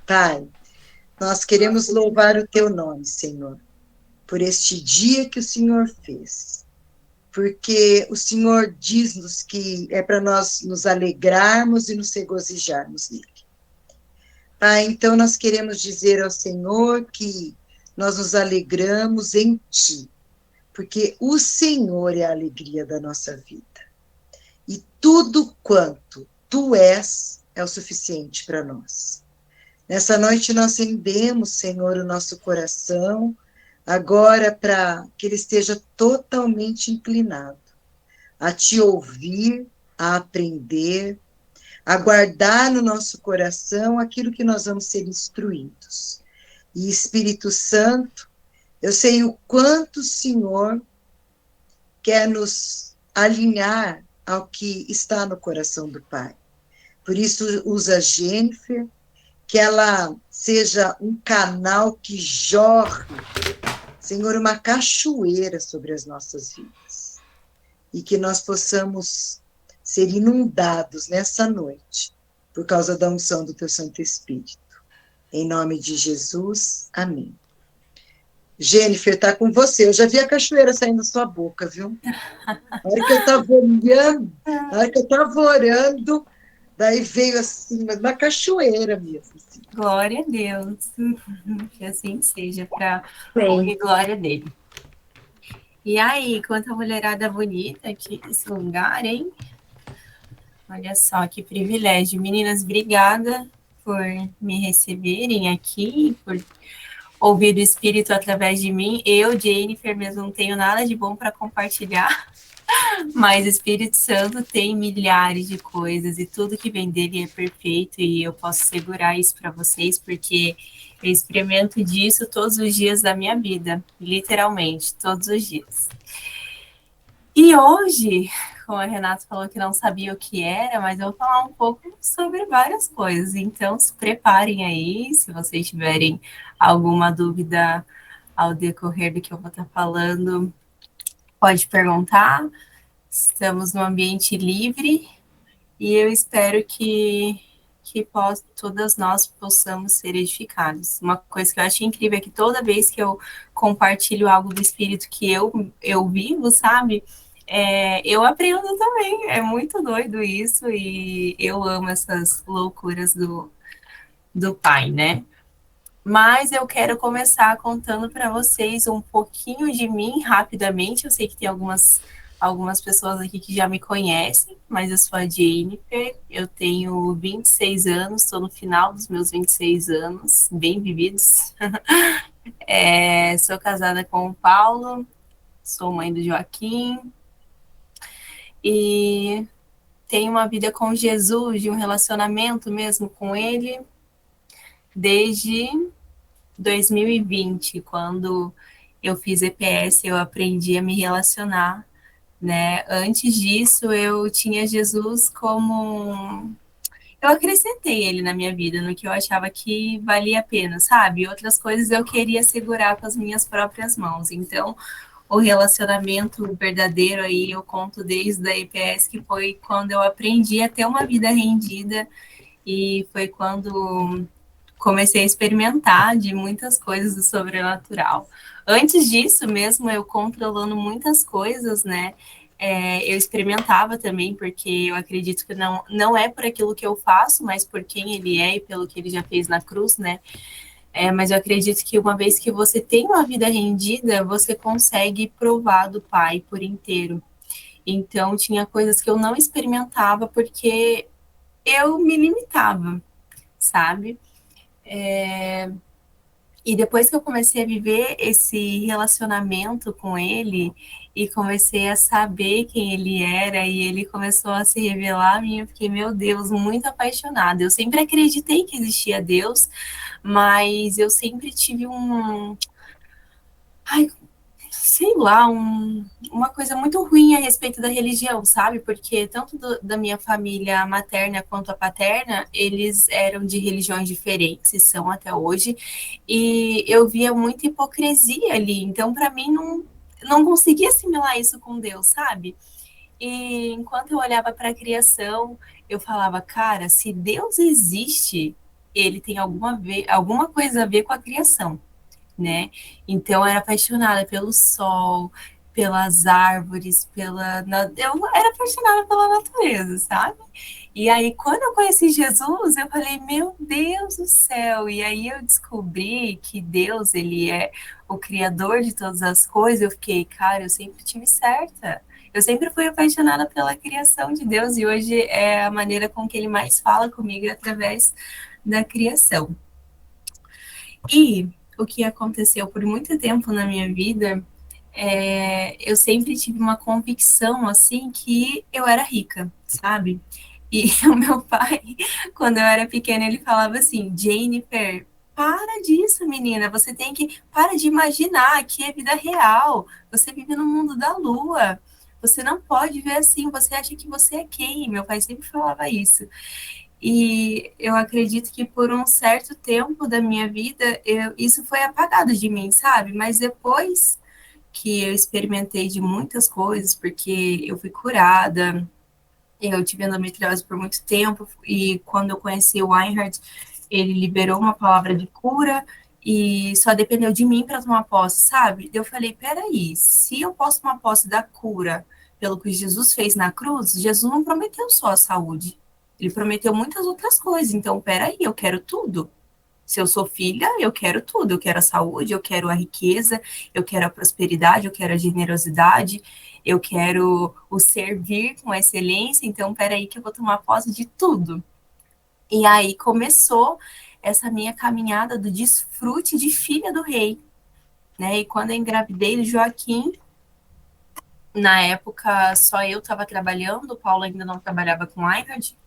Pai, nós queremos louvar o teu nome, Senhor, por este dia que o Senhor fez, porque o Senhor diz-nos que é para nós nos alegrarmos e nos regozijarmos nele. Pai, então nós queremos dizer ao Senhor que nós nos alegramos em Ti, porque o Senhor é a alegria da nossa vida. E tudo quanto Tu és é o suficiente para nós. Nessa noite nós rendemos, Senhor, o nosso coração, agora para que ele esteja totalmente inclinado a Te ouvir, a aprender, a guardar no nosso coração aquilo que nós vamos ser instruídos. E Espírito Santo, eu sei o quanto o Senhor quer nos alinhar ao que está no coração do Pai. Por isso, usa a Jennifer, que ela seja um canal que jorre, Senhor, uma cachoeira sobre as nossas vidas. E que nós possamos ser inundados nessa noite, por causa da unção do Teu Santo Espírito. Em nome de Jesus, amém. Jennifer, está com você. Eu já vi a cachoeira saindo da sua boca, viu? Na hora que eu estava olhando, na hora que eu estava orando, daí veio assim, mas uma cachoeira mesmo. Assim. Glória a Deus. Que assim seja, para honra e glória dele. E aí, quanta mulherada bonita aqui nesse lugar, hein? Olha só que privilégio. Meninas, obrigada por me receberem aqui, por ouvir o Espírito através de mim. Eu, Jennifer, mesmo não tenho nada de bom para compartilhar, mas o Espírito Santo tem milhares de coisas e tudo que vem dele é perfeito e eu posso segurar isso para vocês porque eu experimento disso todos os dias da minha vida, literalmente, todos os dias. E hoje, como a Renata falou que não sabia o que era, mas eu vou falar um pouco sobre várias coisas. Então, se preparem aí, se vocês tiverem alguma dúvida ao decorrer do que eu vou estar falando, pode perguntar. Estamos num ambiente livre e eu espero que todas nós possamos ser edificados. Uma coisa que eu acho incrível é que toda vez que eu compartilho algo do Espírito que eu vivo, sabe? Eu aprendo também. É muito doido isso e eu amo essas loucuras do Pai, né? Mas eu quero começar contando para vocês um pouquinho de mim rapidamente. Eu sei que tem algumas pessoas aqui que já me conhecem, mas eu sou a Jennifer, eu tenho 26 anos, estou no final dos meus 26 anos, bem vividos. Sou casada com o Paulo, sou mãe do Joaquim e tenho uma vida com Jesus, de um relacionamento mesmo com ele, desde 2020, quando eu fiz EPS, eu aprendi a me relacionar, né? Antes disso, eu tinha Jesus como eu acrescentei ele na minha vida, no que eu achava que valia a pena, sabe? Outras coisas eu queria segurar com as minhas próprias mãos. Então, o relacionamento verdadeiro aí eu conto desde a EPS, que foi quando eu aprendi a ter uma vida rendida e foi quando comecei a experimentar de muitas coisas do sobrenatural. Antes disso, mesmo eu controlando muitas coisas, né? Eu experimentava também, porque eu acredito que não é por aquilo que eu faço, mas por quem ele é e pelo que ele já fez na cruz, né? Mas eu acredito que uma vez que você tem uma vida rendida, você consegue provar do Pai por inteiro. Então, tinha coisas que eu não experimentava porque eu me limitava, sabe? E depois que eu comecei a viver esse relacionamento com ele e comecei a saber quem ele era e ele começou a se revelar a mim, eu fiquei, meu Deus, muito apaixonada. Eu sempre acreditei que existia Deus, mas eu sempre tive ai, sei lá, uma coisa muito ruim a respeito da religião, sabe? Porque tanto da minha família materna quanto a paterna, eles eram de religiões diferentes, e são até hoje, e eu via muita hipocrisia ali. Então, para mim, não conseguia assimilar isso com Deus, sabe? E enquanto eu olhava para a criação, eu falava, cara, se Deus existe, ele tem alguma coisa a ver com a criação, né? Então, eu era apaixonada pelo sol, pelas árvores, eu era apaixonada pela natureza, sabe? E aí, quando eu conheci Jesus, eu falei, meu Deus do céu! E aí eu descobri que Deus, ele é o criador de todas as coisas. Eu fiquei, cara, eu sempre tive certa. Eu sempre fui apaixonada pela criação de Deus e hoje é a maneira com que ele mais fala comigo é através da criação. E o que aconteceu por muito tempo na minha vida, eu sempre tive uma convicção assim que eu era rica, sabe? E o meu pai, quando eu era pequena, ele falava assim: Jennifer, para disso, menina. Você tem que para de imaginar que é vida real. Você vive no mundo da lua. Você não pode ver assim. Você acha que você é quem? Meu pai sempre falava isso. E eu acredito que por um certo tempo da minha vida, isso foi apagado de mim, sabe? Mas depois que eu experimentei de muitas coisas, porque eu fui curada, eu tive endometriose por muito tempo, e quando eu conheci o Reinhard, ele liberou uma palavra de cura, e só dependeu de mim para tomar posse, sabe? Eu falei, peraí, se eu posso tomar posse da cura pelo que Jesus fez na cruz, Jesus não prometeu só a saúde, ele prometeu muitas outras coisas, então peraí, eu quero tudo. Se eu sou filha, eu quero tudo. Eu quero a saúde, eu quero a riqueza, eu quero a prosperidade, eu quero a generosidade, eu quero o servir com excelência. Então, peraí que eu vou tomar posse de tudo. E aí começou essa minha caminhada do desfrute de filha do rei, né? E quando eu engravidei do Joaquim, na época só eu estava trabalhando, o Paulo ainda não trabalhava com Einhard.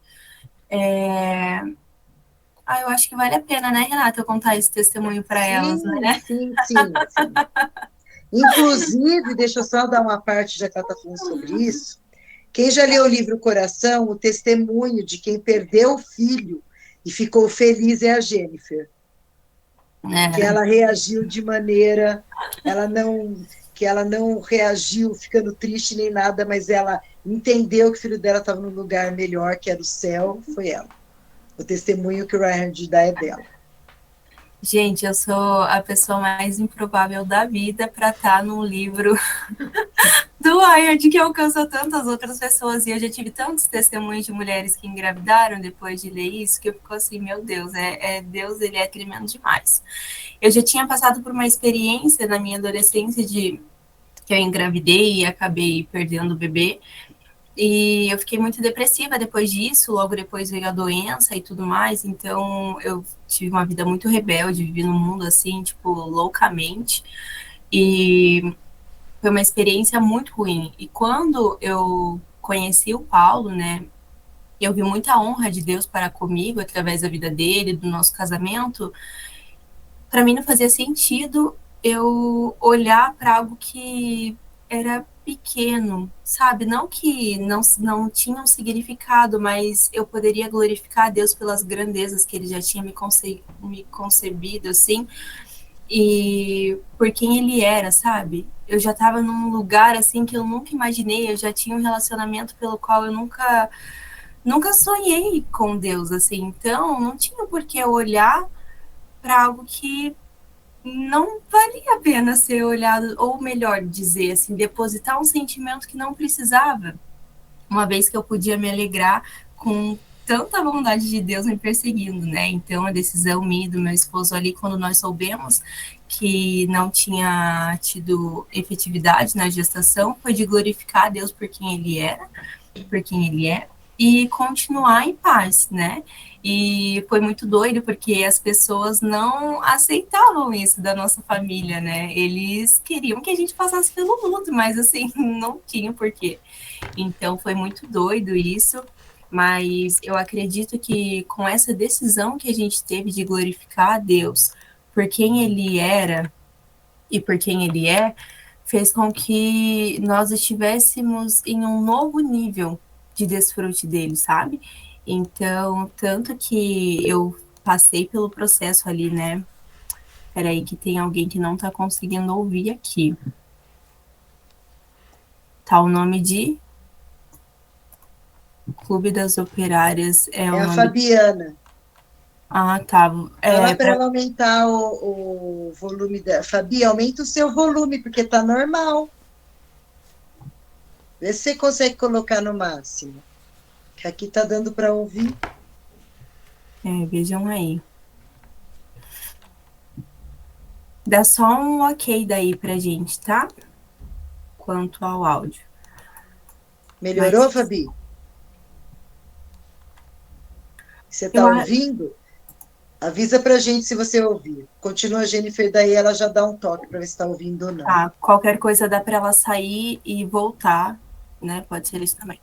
Eu acho que vale a pena, né, Renata, eu contar esse testemunho para elas, Sim, né? sim, sim, sim. Inclusive, deixa eu só dar uma parte, já que ela está falando sobre isso. Quem já leu o livro Coração, o testemunho de quem perdeu o filho e ficou feliz é a Jennifer, que É. ela reagiu de maneira, ela não, que ela não reagiu ficando triste nem nada, mas ela entendeu que o filho dela estava num lugar melhor, que era o céu, foi ela. O testemunho que o Ryan dá é dela. Gente, eu sou a pessoa mais improvável da vida para estar num livro do Wired que alcança tantas outras pessoas. E eu já tive tantos testemunhos de mulheres que engravidaram depois de ler isso, que eu fico assim, meu Deus, Deus, ele é tremendo demais. Eu já tinha passado por uma experiência na minha adolescência de que eu engravidei e acabei perdendo o bebê. E eu fiquei muito depressiva depois disso, logo depois veio a doença e tudo mais, então eu tive uma vida muito rebelde, vivi no mundo assim, tipo, loucamente, e foi uma experiência muito ruim. E quando eu conheci o Paulo, né, eu vi muita honra de Deus para comigo através da vida dele, do nosso casamento. Para mim não fazia sentido eu olhar para algo que era pequeno, sabe? Não que não tinha um significado, mas eu poderia glorificar a Deus pelas grandezas que ele já tinha me concebido, assim, e por quem ele era, sabe? Eu já estava num lugar, assim, que eu nunca imaginei, eu já tinha um relacionamento pelo qual eu nunca sonhei com Deus, assim, então não tinha por que eu olhar para algo que não valia a pena ser olhado, ou melhor dizer, assim, depositar um sentimento que não precisava, uma vez que eu podia me alegrar com tanta vontade de Deus me perseguindo, né? Então a decisão minha e do meu esposo ali, quando nós soubemos que não tinha tido efetividade na gestação, foi de glorificar a Deus por quem ele é, e continuar em paz, né? E foi muito doido porque as pessoas não aceitavam isso da nossa família, né? Eles queriam que a gente passasse pelo luto, mas assim, não tinha porquê. Então foi muito doido isso, mas eu acredito que com essa decisão que a gente teve de glorificar a Deus por quem ele era e por quem ele é, fez com que nós estivéssemos em um novo nível de desfrute dele, sabe? Então, tanto que eu passei pelo processo ali, né? Peraí, que tem alguém que não tá conseguindo ouvir aqui. Tá o nome de Clube das Operárias, é É o a nome. Fabiana. Ah, tá. Fala para ela aumentar o volume da. Fabi, aumenta o seu volume, porque tá normal. Vê se você consegue colocar no máximo. Que aqui tá dando para ouvir. Vejam aí. Dá só um ok daí pra gente, tá? Quanto ao áudio. Melhorou, Mas Fabi? Você eu tá ouvindo? Avisa pra gente se você ouvir. Continua a Jennifer, daí ela já dá um toque para ver se está ouvindo ou não. tá, qualquer coisa dá para ela sair e voltar, né? Pode ser isso também.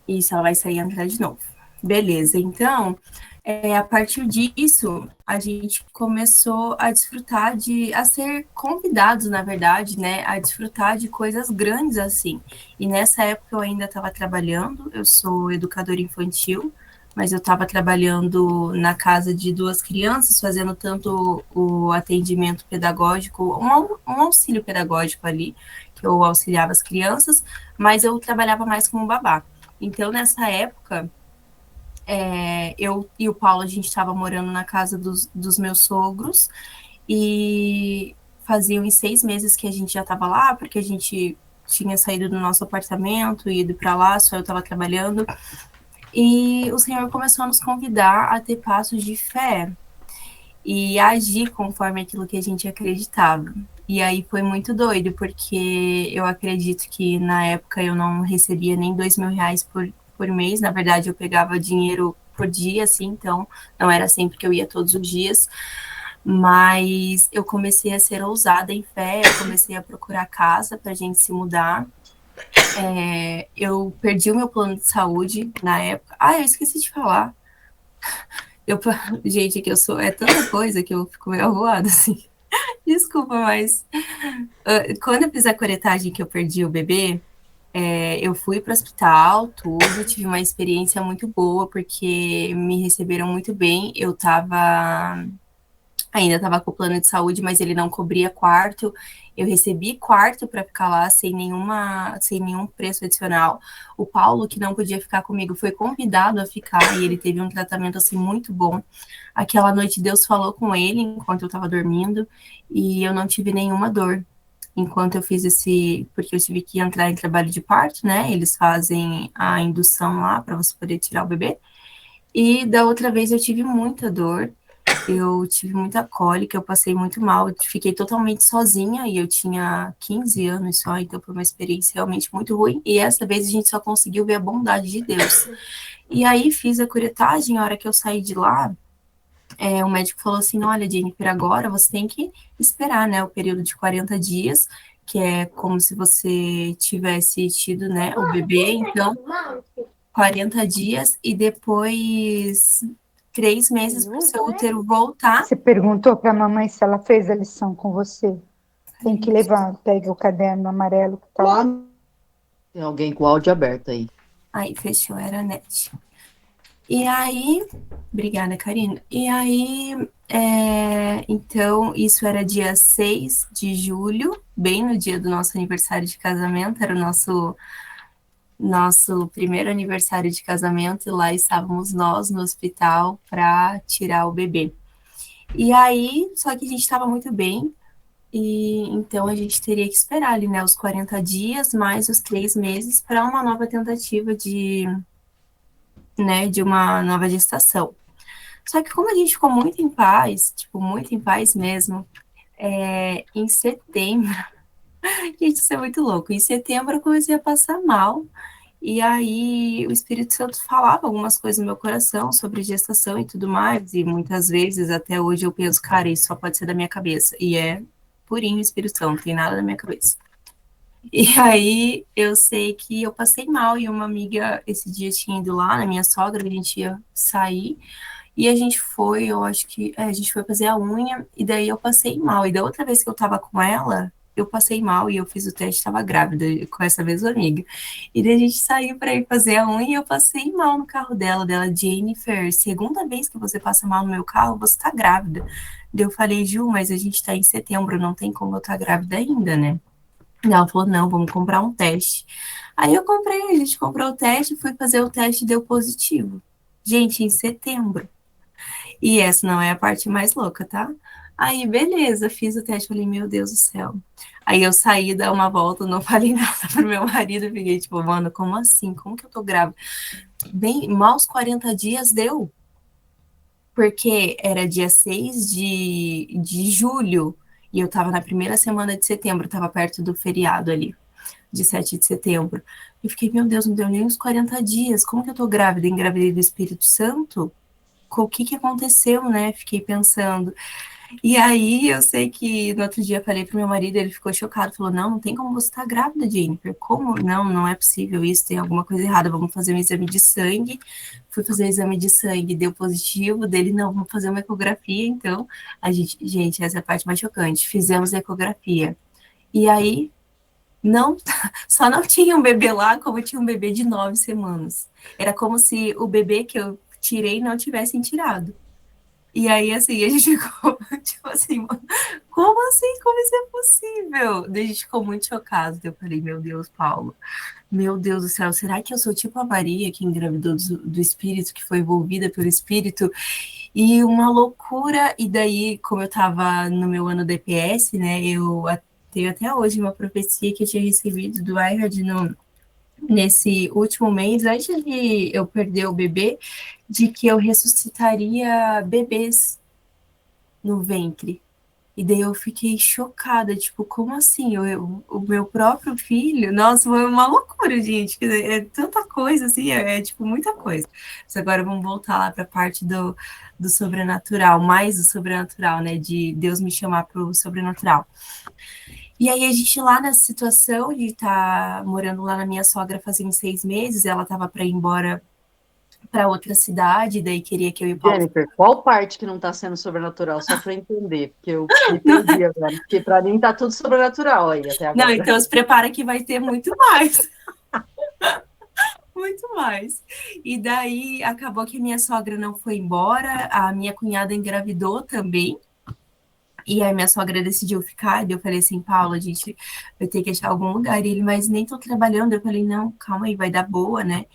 Isso, ela vai sair e entrar de novo. Beleza, então, a partir disso, a gente começou a desfrutar a ser convidados, na verdade, né, a desfrutar de coisas grandes assim. E nessa época eu ainda estava trabalhando, eu sou educadora infantil, mas eu estava trabalhando na casa de duas crianças, fazendo tanto o atendimento pedagógico, um auxílio pedagógico ali, que eu auxiliava as crianças, mas eu trabalhava mais como babá. Então, nessa época, eu e o Paulo, a gente estava morando na casa dos meus sogros e faziam uns 6 meses que a gente já estava lá, porque a gente tinha saído do nosso apartamento e ido para lá, só eu estava trabalhando. E o Senhor começou a nos convidar a ter passos de fé e a agir conforme aquilo que a gente acreditava. E aí foi muito doido, porque eu acredito que na época eu não recebia nem R$ 2.000 por mês. Na verdade, eu pegava dinheiro por dia, assim, então não era sempre que eu ia todos os dias. Mas eu comecei a ser ousada em fé, eu comecei a procurar casa para a gente se mudar. Eu perdi o meu plano de saúde na época. Ah, eu esqueci de falar. Eu, gente, é que eu sou. É tanta coisa que eu fico meio avoada, assim. Desculpa, mas quando eu fiz a curetagem que eu perdi o bebê, eu fui para o hospital, tudo, tive uma experiência muito boa, porque me receberam muito bem. Eu estava ainda estava com o plano de saúde, mas ele não cobria quarto. Eu recebi quarto para ficar lá sem nenhum preço adicional. O Paulo, que não podia ficar comigo, foi convidado a ficar e ele teve um tratamento assim muito bom. Aquela noite Deus falou com ele enquanto eu estava dormindo e eu não tive nenhuma dor enquanto eu fiz porque eu tive que entrar em trabalho de parto, né? Eles fazem a indução lá para você poder tirar o bebê. E da outra vez eu tive muita dor, eu tive muita cólica, eu passei muito mal, eu fiquei totalmente sozinha e eu tinha 15 anos só, então foi uma experiência realmente muito ruim. E essa vez a gente só conseguiu ver a bondade de Deus. E aí fiz a curetagem, a hora que eu saí de lá, o médico falou assim: olha, Jennifer, agora você tem que esperar, né, o período de 40 dias, que é como se você tivesse tido, né, o bebê, então 40 dias e depois 3 meses para o seu útero voltar. Você perguntou para a mamãe se ela fez a lição com você. Tem que levar, pega o caderno amarelo que está lá. Tem alguém com o áudio aberto aí. Aí fechou, era a net. E aí, obrigada, Karina. E aí, então, isso era dia 6 de julho, bem no dia do nosso aniversário de casamento, era o nosso primeiro aniversário de casamento, e lá estávamos nós no hospital para tirar o bebê. E aí, só que a gente estava muito bem, e então a gente teria que esperar ali, né, os 40 dias mais os 3 meses para uma nova tentativa de uma nova gestação. Só que como a gente ficou muito em paz, tipo, muito em paz mesmo, em setembro, gente, isso é muito louco. Em setembro eu comecei a passar mal. E aí o Espírito Santo falava algumas coisas no meu coração sobre gestação e tudo mais. E muitas vezes, até hoje, eu penso, cara, isso só pode ser da minha cabeça. E é purinho o Espírito Santo, não tem nada da minha cabeça. E aí eu sei que eu passei mal e uma amiga esse dia tinha ido lá na minha sogra, a gente ia sair. E a gente foi, eu acho que a gente foi fazer a unha, e daí eu passei mal. E da outra vez que eu tava com ela, eu passei mal e eu fiz o teste, tava grávida com essa mesma amiga. E daí a gente saiu para ir fazer a unha e eu passei mal no carro dela, Jennifer, segunda vez que você passa mal no meu carro, você tá grávida. Daí eu falei, Ju, mas a gente tá em setembro, não tem como eu estar grávida ainda, né? Ela falou, não, vamos comprar um teste. Aí eu comprei, a gente comprou o teste, fui fazer o teste e deu positivo. Gente, em setembro. E essa não é a parte mais louca, tá? Aí, beleza, fiz o teste, falei, meu Deus do céu. Aí eu saí, dar uma volta, não falei nada pro meu marido, fiquei tipo, mano, como assim? Como que eu tô grávida? Bem, mal os 40 dias deu, porque era dia 6 de julho, e eu tava na primeira semana de setembro, tava perto do feriado ali, de 7 de setembro. Eu fiquei, meu Deus, não deu nem uns 40 dias, como que eu tô grávida? Engravidei do Espírito Santo? O que que aconteceu, né? Fiquei pensando. E aí eu sei que no outro dia eu falei pro meu marido, ele ficou chocado, falou, não, não tem como você estar grávida, Jennifer. Como? Não, não é possível isso, tem alguma coisa errada, vamos fazer um exame de sangue. Fui fazer o exame de sangue, deu positivo, dele, não, vamos fazer uma ecografia, então. Gente, essa é a parte mais chocante. Fizemos a ecografia. E aí, não, só não tinha um bebê lá, como tinha um bebê de 9 semanas. Era como se o bebê que eu tirei não tivessem tirado. E aí, assim, a gente ficou, tipo assim, como assim? Como isso é possível? Daí a gente ficou muito chocado. Eu falei, meu Deus, Paulo, meu Deus do céu, será que eu sou tipo a Maria que engravidou do espírito, que foi envolvida pelo espírito? E uma loucura. E daí, como eu tava no meu ano DPS, né, eu tenho até hoje uma profecia que eu tinha recebido do Ayhard nesse último mês, antes de eu perder o bebê, de que eu ressuscitaria bebês no ventre. E daí eu fiquei chocada, tipo, como assim? O meu próprio filho? Nossa, foi uma loucura, gente. É tanta coisa, assim, tipo muita coisa. Mas agora vamos voltar lá para a parte do sobrenatural, mais do sobrenatural, né? De Deus me chamar para o sobrenatural. E aí a gente lá nessa situação de estar morando lá na minha sogra fazia 6 meses, ela estava para ir embora para outra cidade, daí queria que eu e o Paulo. Jennifer, qual parte que não está sendo sobrenatural? Só para entender, porque eu me perdi agora. Porque para mim está tudo sobrenatural aí até agora. Não, então se prepara que vai ter muito mais. Muito mais. E daí acabou que minha sogra não foi embora, a minha cunhada engravidou também. E aí minha sogra decidiu ficar, e eu falei assim, Paula, a gente vai ter que achar algum lugar. E ele, mas nem tô trabalhando. Eu falei, não, calma aí, vai dar boa, né?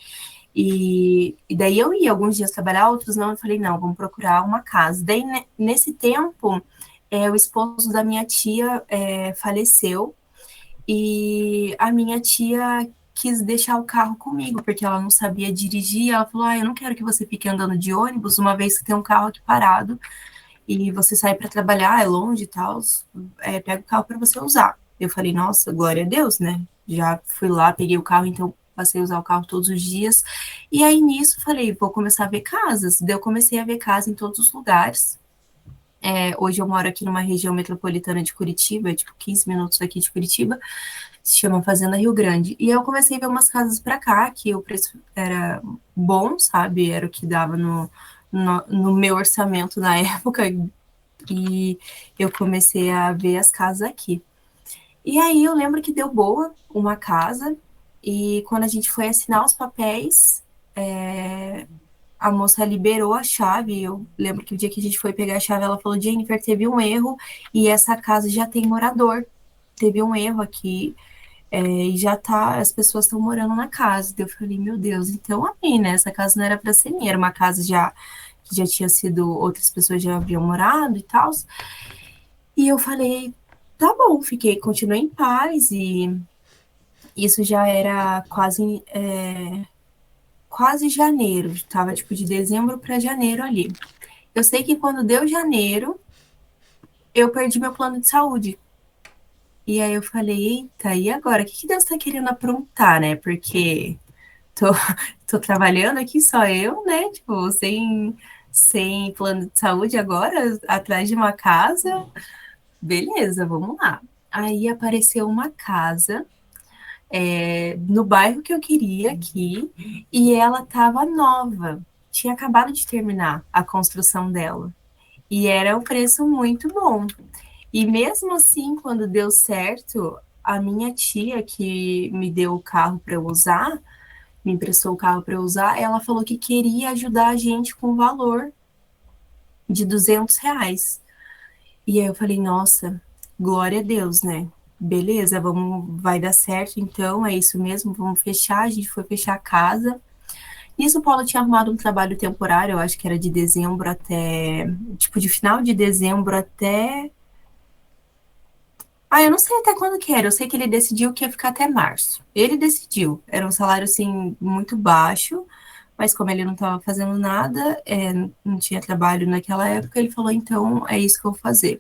E daí eu ia alguns dias trabalhar, outros não. Eu falei, não, vamos procurar uma casa. Daí, nesse tempo, o esposo da minha tia faleceu. E a minha tia quis deixar o carro comigo, porque ela não sabia dirigir. Ela falou, eu não quero que você fique andando de ônibus, uma vez que tem um carro aqui parado e você sai para trabalhar, é longe e tal, pega o carro para você usar. Eu falei, nossa, glória a Deus, né? Já fui lá, peguei o carro, então passei a usar o carro todos os dias. E aí nisso falei, vou começar a ver casas. Daí eu comecei a ver casa em todos os lugares. Hoje eu moro aqui numa região metropolitana de Curitiba, tipo 15 minutos aqui de Curitiba, se chama Fazenda Rio Grande. E eu comecei a ver umas casas para cá, que o preço era bom, sabe? Era o que dava no meu orçamento na época, e eu comecei a ver as casas aqui. E aí eu lembro que deu boa uma casa, e quando a gente foi assinar os papéis, a moça liberou a chave. Eu lembro que o dia que a gente foi pegar a chave, ela falou, Jennifer, teve um erro e essa casa já tem morador. Teve um erro aqui, e já tá, as pessoas estão morando na casa. Eu falei, meu Deus, então amém, né? Essa casa não era para ser minha, era uma casa que já tinha sido, outras pessoas já haviam morado e tal. E eu falei, tá bom, continuei em paz, e isso já era quase janeiro, estava tipo de dezembro para janeiro ali. Eu sei que quando deu janeiro, eu perdi meu plano de saúde. E aí eu falei, eita, e agora? O que Deus está querendo aprontar, né? Porque tô, tô trabalhando aqui só eu, né? Tipo, sem plano de saúde agora, atrás de uma casa. Beleza, vamos lá. Aí apareceu uma casa no bairro que eu queria aqui, e ela estava nova. Tinha acabado de terminar a construção dela. E era um preço muito bom. E mesmo assim, quando deu certo, a minha tia que me deu o carro para eu usar, me emprestou o carro para eu usar, ela falou que queria ajudar a gente com o valor de R$ 200. E aí eu falei, nossa, glória a Deus, né? beleza, vai dar certo, então, é isso mesmo, vamos fechar. A gente foi fechar a casa. Nisso, o Paulo tinha arrumado um trabalho temporário, eu acho que era de dezembro até, tipo, de final de dezembro até... eu não sei até quando que era, eu sei que ele decidiu que ia ficar até março. Ele decidiu, era um salário, assim, muito baixo, mas como ele não estava fazendo nada, não tinha trabalho naquela época, ele falou, então, é isso que eu vou fazer.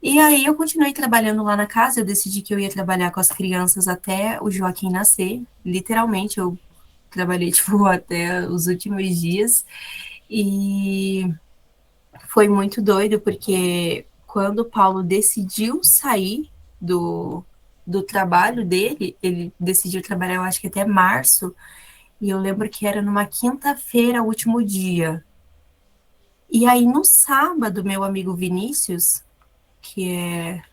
E aí eu continuei trabalhando lá na casa, eu decidi que eu ia trabalhar com as crianças até o Joaquim nascer, literalmente, eu trabalhei, tipo, até os últimos dias, e foi muito doido, porque quando o Paulo decidiu sair do trabalho dele, ele decidiu trabalhar, eu acho que até março, e eu lembro que era numa quinta-feira, o último dia. E aí, no sábado, meu amigo Vinícius,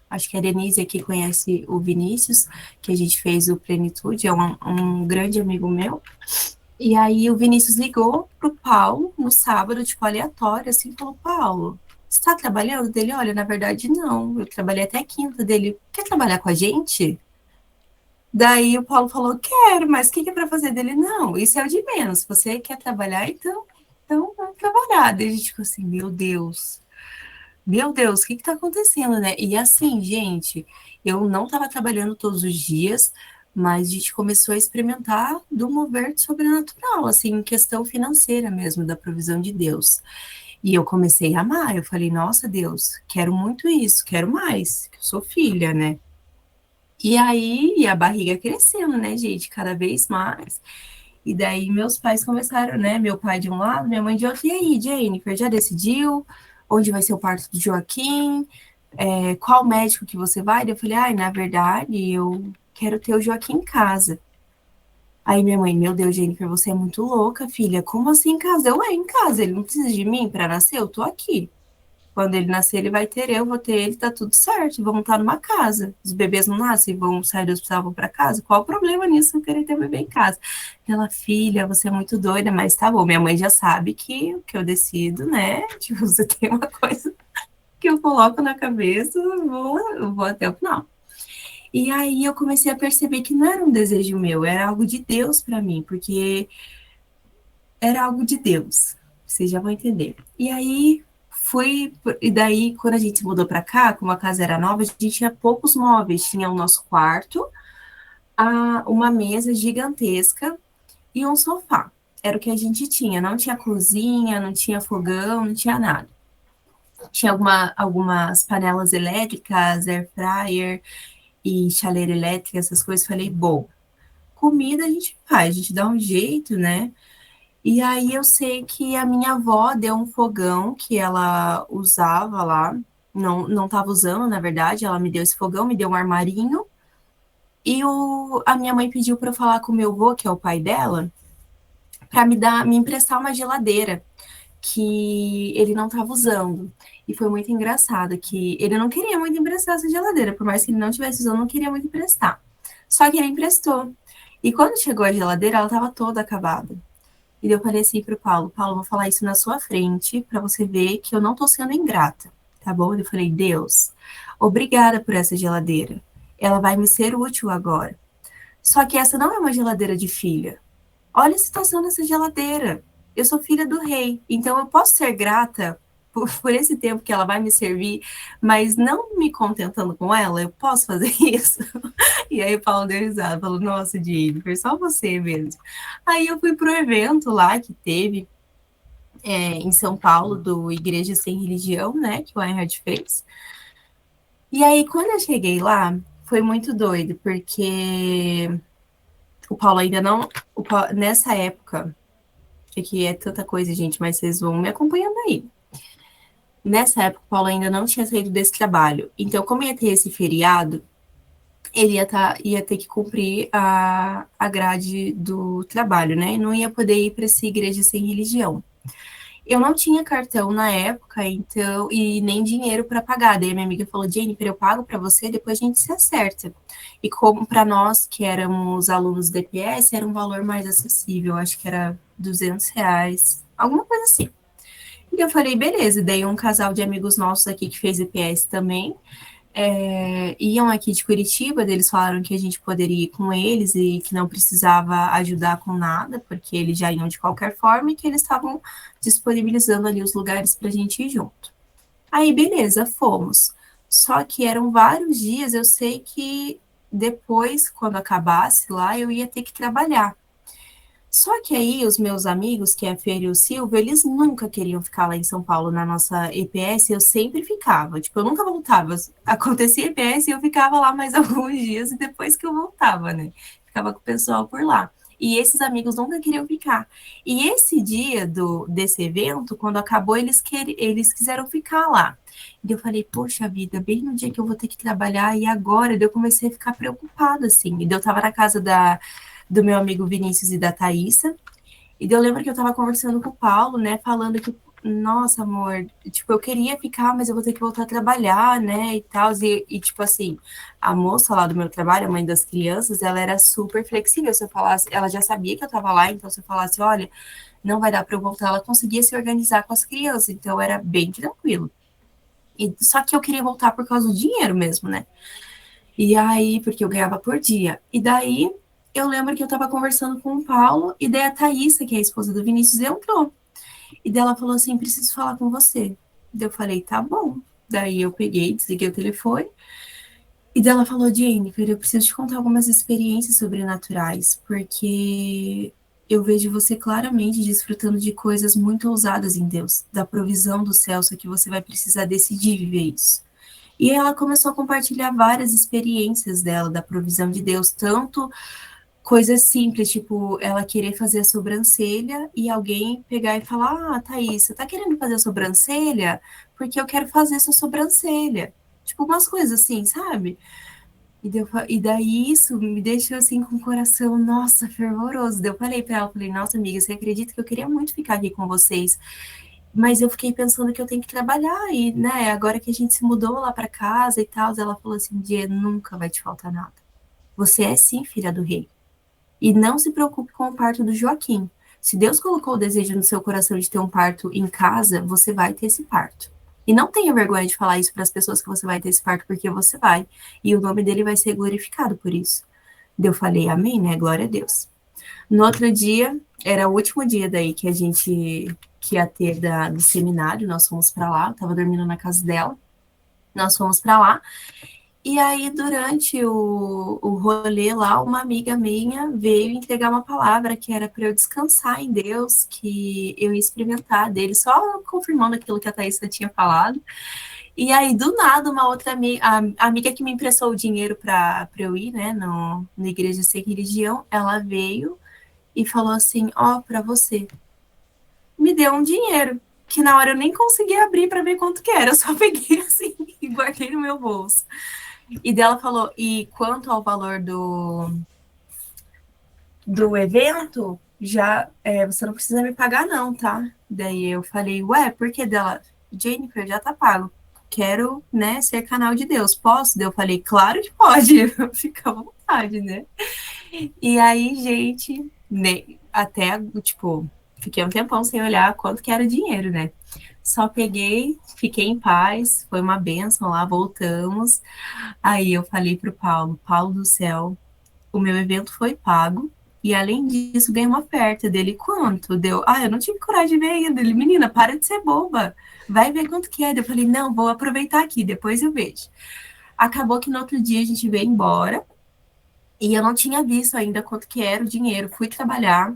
acho que a Denise aqui conhece o Vinícius, que a gente fez o Plenitude, é um grande amigo meu. E aí o Vinícius ligou pro Paulo no sábado, tipo, aleatório, assim, falou, Paulo, você tá trabalhando? Dele, olha, na verdade, não, eu trabalhei até quinta. Dele, quer trabalhar com a gente? Daí o Paulo falou, quero, mas o que é para fazer? Dele, não, isso é o de menos, se você quer trabalhar, então vai trabalhar. Daí a gente ficou assim, meu Deus, o que está acontecendo, né? E assim, gente, eu não estava trabalhando todos os dias, mas a gente começou a experimentar do mover sobrenatural, assim, em questão financeira mesmo, da provisão de Deus. E eu comecei a amar, eu falei, nossa Deus, quero muito isso, quero mais, que eu sou filha, né? E aí, a barriga crescendo, né, gente, cada vez mais. E daí meus pais começaram, né? Meu pai de um lado, minha mãe de outro. E aí, Jennifer, já decidiu onde vai ser o parto do Joaquim? Qual médico que você vai? Eu falei, na verdade, eu quero ter o Joaquim em casa. Aí minha mãe, meu Deus, Jennifer, você é muito louca, filha. Como assim em casa? Em casa, ele não precisa de mim para nascer, eu tô aqui. Quando ele nascer, ele vai ter eu, vou ter ele, tá tudo certo. Vamos estar numa casa. Os bebês não nascem, vão sair do hospital, vão para casa. Qual o problema nisso? Eu querer ter bebê em casa. Ela, filha, você é muito doida, mas tá bom. Minha mãe já sabe que o que eu decido, né? Tipo, você tem uma coisa que eu coloco na cabeça, eu vou até o final. E aí eu comecei a perceber que não era um desejo meu, era algo de Deus para mim, porque era algo de Deus. Vocês já vão entender. E aí e daí quando a gente se mudou para cá, como a casa era nova, a gente tinha poucos móveis, tinha o nosso quarto, uma mesa gigantesca e um sofá. Era o que a gente tinha, não tinha cozinha, não tinha fogão, não tinha nada. Tinha algumas panelas elétricas, air fryer e chaleira elétrica, essas coisas. Falei, bom, comida a gente faz, a gente dá um jeito, né? E aí eu sei que a minha avó deu um fogão que ela usava lá, não estava usando, na verdade, ela me deu esse fogão, me deu um armarinho, e a minha mãe pediu para eu falar com o meu avô, que é o pai dela, para me emprestar uma geladeira que ele não estava usando. E foi muito engraçado que ele não queria muito emprestar essa geladeira, por mais que ele não estivesse usando, não queria muito emprestar. Só que ele emprestou. E quando chegou a geladeira, ela estava toda acabada. E eu falei assim pro Paulo, Paulo, vou falar isso na sua frente para você ver que eu não tô sendo ingrata, tá bom? Eu falei, Deus, obrigada por essa geladeira. Ela vai me ser útil agora. Só que essa não é uma geladeira de filha. Olha a situação dessa geladeira. Eu sou filha do rei, então eu posso ser grata por esse tempo que ela vai me servir, mas não me contentando com ela, eu posso fazer isso? E aí o Paulo deu risada, falou, nossa, Jennifer, só você mesmo. Aí eu fui pro evento lá que teve em São Paulo, do Igreja Sem Religião, né, que o Einhard fez. E aí, quando eu cheguei lá, foi muito doido, porque o Paulo ainda não... nessa época, que é tanta coisa, gente, mas vocês vão me acompanhando aí. Nessa época, o Paulo ainda não tinha saído desse trabalho. Então, como ia ter esse feriado, ele ia ter que cumprir a grade do trabalho, né? Não ia poder ir para essa igreja sem religião. Eu não tinha cartão na época, então, e nem dinheiro para pagar. Daí minha amiga falou, Jennifer, eu pago para você, depois a gente se acerta. E como para nós, que éramos alunos do DPS, era um valor mais acessível, acho que era R$ 200, alguma coisa assim. E eu falei, beleza. Daí um casal de amigos nossos aqui que fez DPS também, iam aqui de Curitiba, eles falaram que a gente poderia ir com eles e que não precisava ajudar com nada, porque eles já iam de qualquer forma e que eles estavam disponibilizando ali os lugares para a gente ir junto. Aí, beleza, fomos. Só que eram vários dias, eu sei que depois, quando acabasse lá, eu ia ter que trabalhar. Só que aí os meus amigos, que é a Fer e o Silvio, eles nunca queriam ficar lá em São Paulo na nossa EPS, eu sempre ficava. Tipo, eu nunca voltava. Acontecia EPS e eu ficava lá mais alguns dias e depois que eu voltava, né? Ficava com o pessoal por lá. E esses amigos nunca queriam ficar. E esse dia desse evento, quando acabou, eles quiseram ficar lá. E eu falei, poxa vida, bem no dia que eu vou ter que trabalhar, e agora? Daí eu comecei a ficar preocupada, assim. E daí eu tava na casa do meu amigo Vinícius e da Thaísa. E daí eu lembro que eu tava conversando com o Paulo, né, falando que, nossa, amor, tipo, eu queria ficar, mas eu vou ter que voltar a trabalhar, né, e tal. E tipo assim, a moça lá do meu trabalho, a mãe das crianças, ela era super flexível. Se eu falasse, ela já sabia que eu tava lá, então se eu falasse, olha, não vai dar para eu voltar, ela conseguia se organizar com as crianças, então era bem tranquilo. Só que eu queria voltar por causa do dinheiro mesmo, né? E aí, porque eu ganhava por dia. E daí, eu lembro que eu tava conversando com o Paulo, e daí a Thaísa, que é a esposa do Vinícius, entrou. E daí ela falou assim, preciso falar com você. Daí eu falei, tá bom. Daí eu peguei, desliguei o telefone, e daí ela falou, Jennifer, eu preciso te contar algumas experiências sobrenaturais, porque eu vejo você claramente desfrutando de coisas muito ousadas em Deus, da provisão do céu, só que você vai precisar decidir viver isso. E ela começou a compartilhar várias experiências dela, da provisão de Deus, tanto coisas simples, tipo ela querer fazer a sobrancelha e alguém pegar e falar: Ah, Thaís, você tá querendo fazer a sobrancelha? Porque eu quero fazer sua sobrancelha. Tipo, umas coisas assim, sabe? E daí isso me deixou assim com o coração, nossa, fervoroso. Daí eu falei pra ela, falei, nossa, amiga, você acredita que eu queria muito ficar aqui com vocês? Mas eu fiquei pensando que eu tenho que trabalhar e, né, agora que a gente se mudou lá para casa e tal, ela falou assim, Dia, nunca vai te faltar nada. Você é sim filha do rei. E não se preocupe com o parto do Joaquim. Se Deus colocou o desejo no seu coração de ter um parto em casa, você vai ter esse parto. E não tenha vergonha de falar isso para as pessoas que você vai ter esse parto, porque você vai. E o nome dele vai ser glorificado por isso. Daí eu falei, amém, né? Glória a Deus. No outro dia, era o último dia daí que a gente que ia ter do seminário, nós fomos para lá, eu tava dormindo na casa dela, nós fomos para lá, e aí durante o rolê lá, uma amiga minha veio entregar uma palavra que era para eu descansar em Deus, que eu ia experimentar dele, só confirmando aquilo que a Thaisa tinha falado. E aí, do nada, uma outra amiga, a amiga que me emprestou o dinheiro para eu ir, né, na Igreja Sem Religião, ela veio e falou assim, ó, para você. Me deu um dinheiro, que na hora eu nem consegui abrir para ver quanto que era, eu só peguei assim e guardei no meu bolso. E dela falou, e quanto ao valor do evento, já você não precisa me pagar não, tá? Daí eu falei, ué, por que dela? Jennifer, já tá pago. Quero, né, ser canal de Deus. Posso? Daí eu falei, claro que pode. Fica à vontade, né? E aí, gente, né, até, tipo, fiquei um tempão sem olhar quanto que era o dinheiro, né? Só peguei, fiquei em paz, foi uma bênção lá, voltamos. Aí eu falei pro Paulo, Paulo do céu, o meu evento foi pago. E além disso, ganhei uma oferta dele. Quanto? Deu. Ah, eu não tive coragem de ver ainda. Ele, menina, para de ser boba. Vai ver quanto que é. Eu falei, não, vou aproveitar aqui, depois eu vejo. Acabou que no outro dia a gente veio embora. E eu não tinha visto ainda quanto que era o dinheiro. Fui trabalhar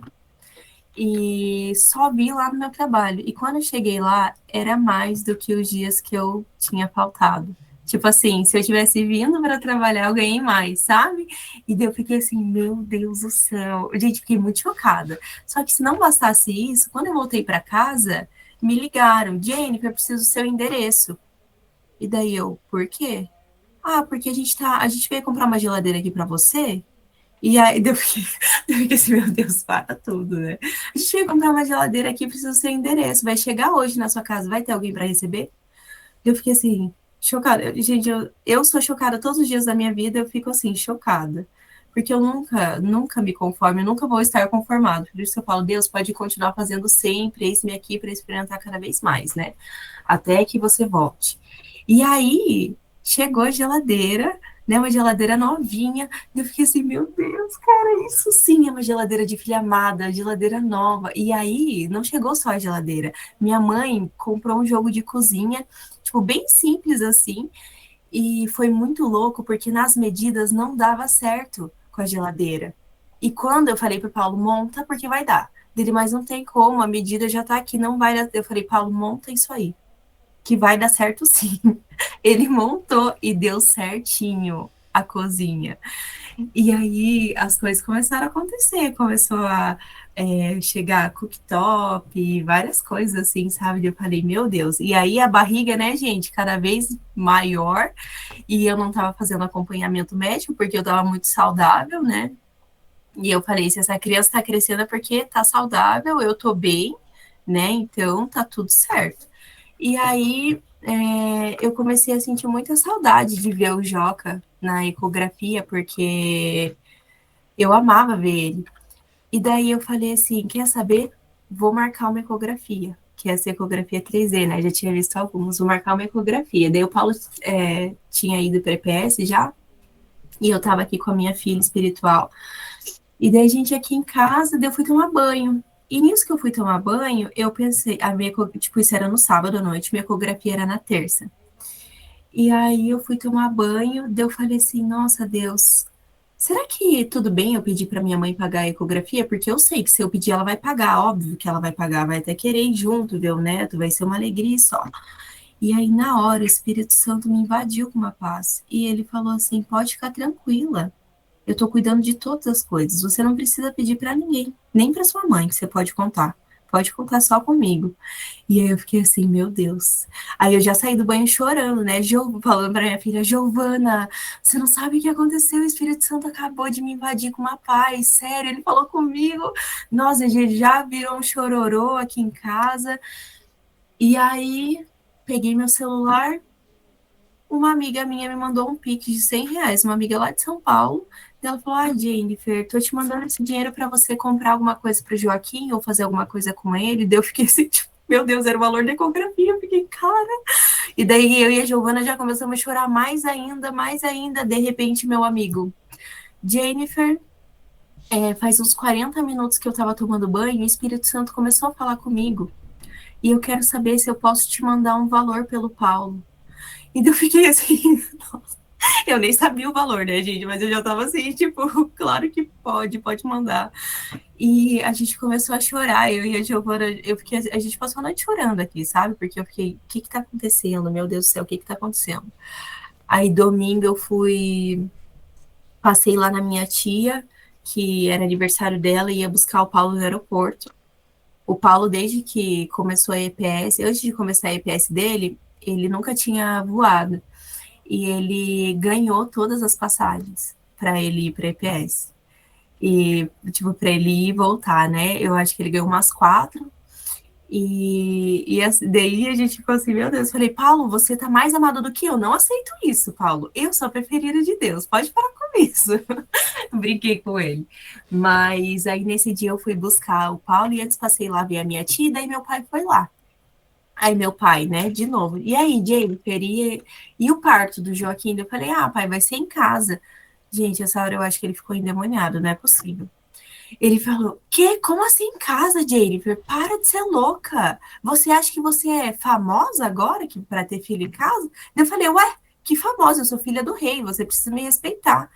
e só vi lá no meu trabalho. E quando eu cheguei lá, era mais do que os dias que eu tinha faltado. Tipo assim, se eu tivesse vindo para trabalhar, eu ganhei mais, sabe? E daí eu fiquei assim, meu Deus do céu. Gente, fiquei muito chocada. Só que se não bastasse isso, quando eu voltei para casa, me ligaram, Jennifer, eu preciso do seu endereço. E daí eu, por quê? Ah, porque a gente veio comprar uma geladeira aqui para você. E aí eu fiquei assim, meu Deus, para tudo, né? A gente veio comprar uma geladeira aqui, precisa do seu endereço. Vai chegar hoje na sua casa, vai ter alguém para receber? Eu fiquei assim, chocada. Gente, eu sou chocada todos os dias da minha vida, eu fico assim, chocada. Porque eu nunca me conformo, eu nunca vou estar conformado. Por isso que eu falo, Deus pode continuar fazendo sempre, eis-me aqui para experimentar cada vez mais, né? Até que você volte. E aí, chegou a geladeira, né, uma geladeira novinha, e eu fiquei assim, meu Deus, cara, isso sim é uma geladeira de filha amada, geladeira nova. E aí, não chegou só a geladeira. Minha mãe comprou um jogo de cozinha, tipo, bem simples assim, e foi muito louco, porque nas medidas não dava certo com a geladeira. E quando eu falei pro Paulo, monta, porque vai dar. Dele, mas não tem como, a medida já tá aqui, não vai dar. Eu falei, Paulo, monta isso aí, que vai dar certo sim. Ele montou e deu certinho a cozinha. E aí as coisas começaram a acontecer, começou a chegar cooktop, várias coisas assim, sabe? Eu falei, meu Deus. E aí a barriga, né, gente, cada vez maior, e eu não estava fazendo acompanhamento médico, porque eu estava muito saudável, né? E eu falei, se essa criança está crescendo é porque tá saudável, eu tô bem, né? Então tá tudo certo. E aí eu comecei a sentir muita saudade de ver o Joca na ecografia, porque eu amava ver ele. E daí eu falei assim, quer saber? Vou marcar uma ecografia, que é essa ecografia 3D, né? Já tinha visto alguns, vou marcar uma ecografia. Daí o Paulo tinha ido para EPS já, e eu tava aqui com a minha filha espiritual. E daí a gente aqui em casa, daí eu fui tomar banho. E nisso que eu fui tomar banho, eu pensei, tipo, isso era no sábado à noite, minha ecografia era na terça. E aí eu fui tomar banho, daí eu falei assim, nossa Deus, será que tudo bem eu pedir para minha mãe pagar a ecografia? Porque eu sei que se eu pedir, ela vai pagar, óbvio que ela vai pagar, vai até querer ir junto, ver o neto, vai ser uma alegria só. E aí, na hora, o Espírito Santo me invadiu com uma paz. E ele falou assim: pode ficar tranquila. Eu tô cuidando de todas as coisas. Você não precisa pedir para ninguém, nem para sua mãe, que você pode contar. Pode contar só comigo. E aí eu fiquei assim, meu Deus. Aí eu já saí do banho chorando, né? Falando pra minha filha, Giovana, você não sabe o que aconteceu? O Espírito Santo acabou de me invadir com uma paz, sério, ele falou comigo. Nossa, a gente já virou um chororô aqui em casa. E aí peguei meu celular, uma amiga minha me mandou um Pix de R$ 100, uma amiga lá de São Paulo. E ela falou: Jennifer, tô te mandando esse dinheiro para você comprar alguma coisa pro Joaquim ou fazer alguma coisa com ele. Daí eu fiquei assim, tipo, meu Deus, era o valor da ecografia. Eu fiquei, cara. E daí eu e a Giovana já começamos a chorar mais ainda, mais ainda. De repente, meu amigo, Jennifer, faz uns 40 minutos que eu tava tomando banho, e o Espírito Santo começou a falar comigo. E eu quero saber se eu posso te mandar um valor pelo Paulo. E daí eu fiquei assim, nossa. Eu nem sabia o valor, né, gente? Mas eu já tava assim, tipo, claro que pode mandar. E a gente começou a chorar, eu e a Giovana, a gente passou a noite chorando aqui, sabe? Porque eu fiquei, o que que tá acontecendo? Meu Deus do céu, o que que tá acontecendo? Aí domingo eu passei lá na minha tia, que era aniversário dela, e ia buscar o Paulo no aeroporto. O Paulo, desde que começou a EPS, antes de começar a EPS dele, ele nunca tinha voado. E ele ganhou todas as passagens para ele ir para EPS. E, tipo, para ele ir e voltar, né? Eu acho que ele ganhou umas 4. Daí a gente ficou assim, meu Deus. Eu falei, Paulo, você tá mais amado do que eu. Não aceito isso, Paulo. Eu sou a preferida de Deus. Pode parar com isso. Brinquei com ele. Mas aí nesse dia eu fui buscar o Paulo e antes passei lá ver a minha tia, e daí meu pai foi lá. Aí meu pai, né, de novo. E aí, Jennifer, e o parto do Joaquim? Eu falei, pai, vai ser em casa. Gente, essa hora eu acho que ele ficou endemoniado, não é possível. Ele falou, que? Como assim em casa, Jennifer? Para de ser louca. Você acha que você é famosa agora para ter filho em casa? Eu falei, ué, que famosa, eu sou filha do rei, você precisa me respeitar.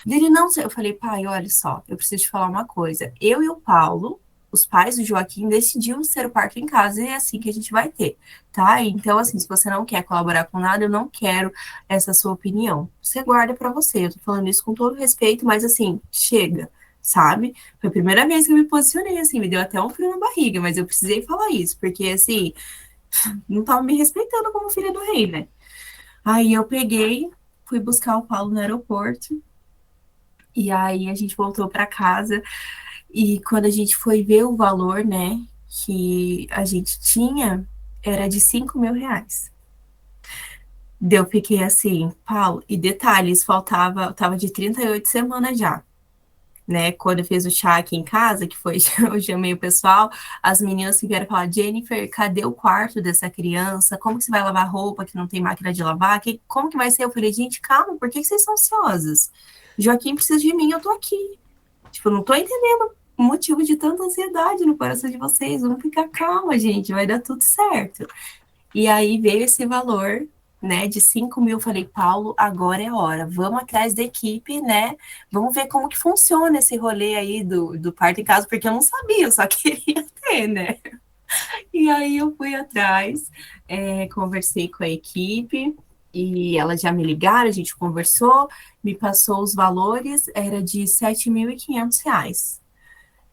Ele não, eu falei, pai, olha só, eu preciso te falar uma coisa. Eu e o Paulo, os pais do Joaquim, decidimos ter o parto em casa e é assim que a gente vai ter, tá? Então, assim, se você não quer colaborar com nada, eu não quero essa sua opinião. Você guarda para você. Eu tô falando isso com todo respeito, mas assim, chega, sabe? Foi a primeira vez que eu me posicionei assim, me deu até um frio na barriga, mas eu precisei falar isso, porque assim, não tava me respeitando como filha do rei, né? Aí eu peguei, fui buscar o Paulo no aeroporto. E aí a gente voltou para casa e quando a gente foi ver o valor, né, que a gente tinha, era de R$ 5.000. Daí eu fiquei assim, Paulo, e detalhes, tava de 38 semanas já. né? Quando eu fiz o chá aqui em casa, que foi, eu chamei o pessoal, as meninas que vieram falar, Jennifer, cadê o quarto dessa criança? Como que você vai lavar roupa que não tem máquina de lavar? Como que vai ser? Eu falei, gente, calma, por que vocês são ansiosas? Joaquim precisa de mim, eu tô aqui. Tipo, eu não tô entendendo o motivo de tanta ansiedade no coração de vocês. Vamos ficar calma, gente, vai dar tudo certo. E aí veio esse valor, né, de 5 mil. Eu falei, Paulo, agora é a hora, vamos atrás da equipe, né, vamos ver como que funciona esse rolê aí do parto em casa, porque eu não sabia, eu só queria ter, né. E aí eu fui atrás, conversei com a equipe, e elas já me ligaram, a gente conversou, me passou os valores, era de R$ 7.500.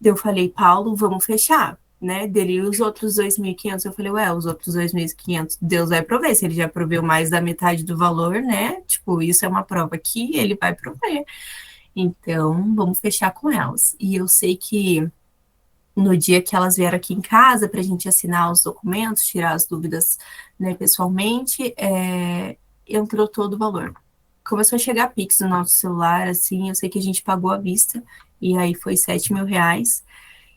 Eu falei, Paulo, vamos fechar, né? Dele, os outros 2.500, eu falei, os outros 2.500, Deus vai prover. Se ele já proveu mais da metade do valor, né? Tipo, isso é uma prova que ele vai prover. Então, vamos fechar com elas. E eu sei que no dia que elas vieram aqui em casa para a gente assinar os documentos, tirar as dúvidas, né, pessoalmente, entrou todo o valor. Começou a chegar Pix no nosso celular, assim, eu sei que a gente pagou à vista, e aí foi R$ 7.000,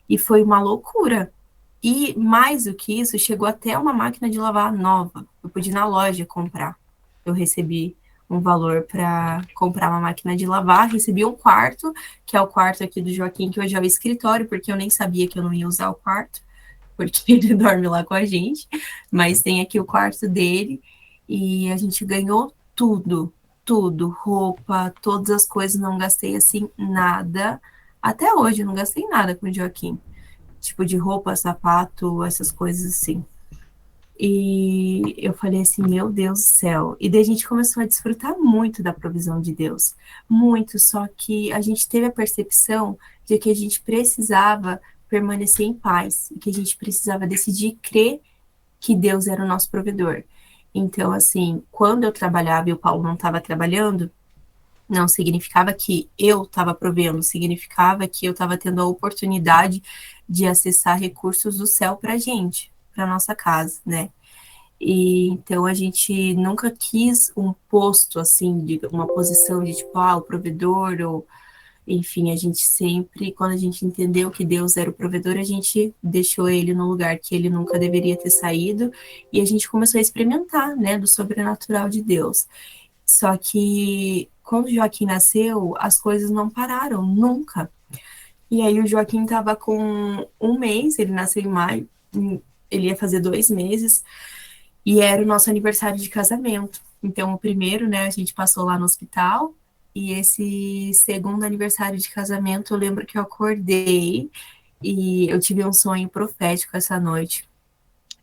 e foi uma loucura. E mais do que isso, chegou até uma máquina de lavar nova. Eu pude ir na loja comprar. Eu recebi um valor para comprar uma máquina de lavar, recebi um quarto, que é o quarto aqui do Joaquim, que hoje é o escritório, porque eu nem sabia que eu não ia usar o quarto, porque ele dorme lá com a gente, mas tem aqui o quarto dele, e a gente ganhou tudo, roupa, todas as coisas, não gastei assim nada. Até hoje eu não gastei nada com o Joaquim. Tipo de roupa, sapato, essas coisas assim. E eu falei assim, meu Deus do céu. E daí a gente começou a desfrutar muito da provisão de Deus. Muito, só que a gente teve a percepção de que a gente precisava permanecer em paz, e que a gente precisava decidir crer que Deus era o nosso provedor. Então, assim, quando eu trabalhava e o Paulo não estava trabalhando, não significava que eu estava provendo, significava que eu estava tendo a oportunidade de acessar recursos do céu para a gente, para nossa casa, né? E então a gente nunca quis um posto assim, de uma posição de tipo, o provedor, ou enfim, a gente sempre, quando a gente entendeu que Deus era o provedor, a gente deixou ele no lugar que ele nunca deveria ter saído, e a gente começou a experimentar, né, do sobrenatural de Deus. Só que quando o Joaquim nasceu, as coisas não pararam, nunca. E aí o Joaquim estava com 1 mês, ele nasceu em maio, ele ia fazer 2 meses, e era o nosso aniversário de casamento. Então, o primeiro, né, a gente passou lá no hospital, e esse segundo aniversário de casamento, eu lembro que eu acordei, e eu tive um sonho profético essa noite,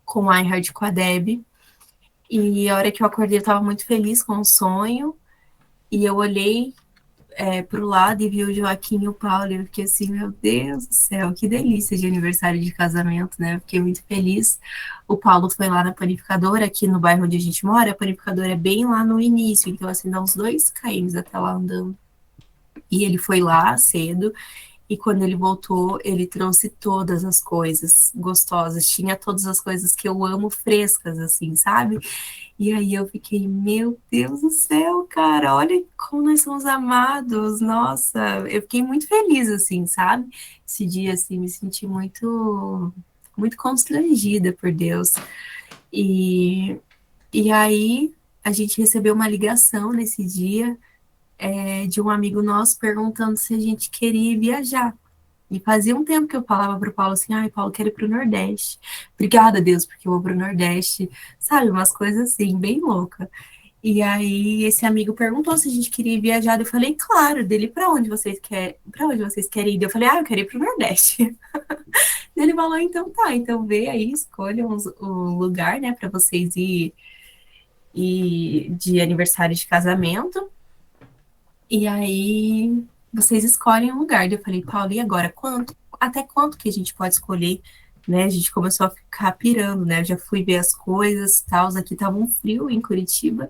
com o Einhard e com a Deb, e a hora que eu acordei, eu estava muito feliz com o sonho, e eu olhei pro lado e vi o Joaquim e o Paulo, e eu fiquei assim, meu Deus do céu, que delícia de aniversário de casamento, né? Eu fiquei muito feliz. O Paulo foi lá na panificadora, aqui no bairro onde a gente mora, a panificadora é bem lá no início, então assim, dá uns 2 km até lá andando. E ele foi lá cedo, e quando ele voltou, ele trouxe todas as coisas gostosas, tinha todas as coisas que eu amo frescas, assim, sabe? E aí eu fiquei, meu Deus do céu, cara, olha como nós somos amados, nossa, eu fiquei muito feliz, assim, sabe? Esse dia, assim, me senti muito constrangida por Deus. E, e aí a gente recebeu uma ligação nesse dia, de um amigo nosso perguntando se a gente queria viajar. E fazia um tempo que eu falava para o Paulo assim, ai, Paulo, quero ir para o Nordeste. Obrigada, Deus, porque eu vou para o Nordeste. Sabe, umas coisas assim, bem louca. E aí esse amigo perguntou se a gente queria viajar. Eu falei, claro, dele, para onde vocês querem ir? Eu falei, eu quero ir para o Nordeste. Ele falou, então tá, então vê aí, escolha um lugar, né, para vocês ir de aniversário de casamento. E aí vocês escolhem um lugar. Eu falei, Paulo, e agora? Até quanto que a gente pode escolher? Né? A gente começou a ficar pirando, né? Eu já fui ver as coisas, tal. Aqui tava um frio em Curitiba.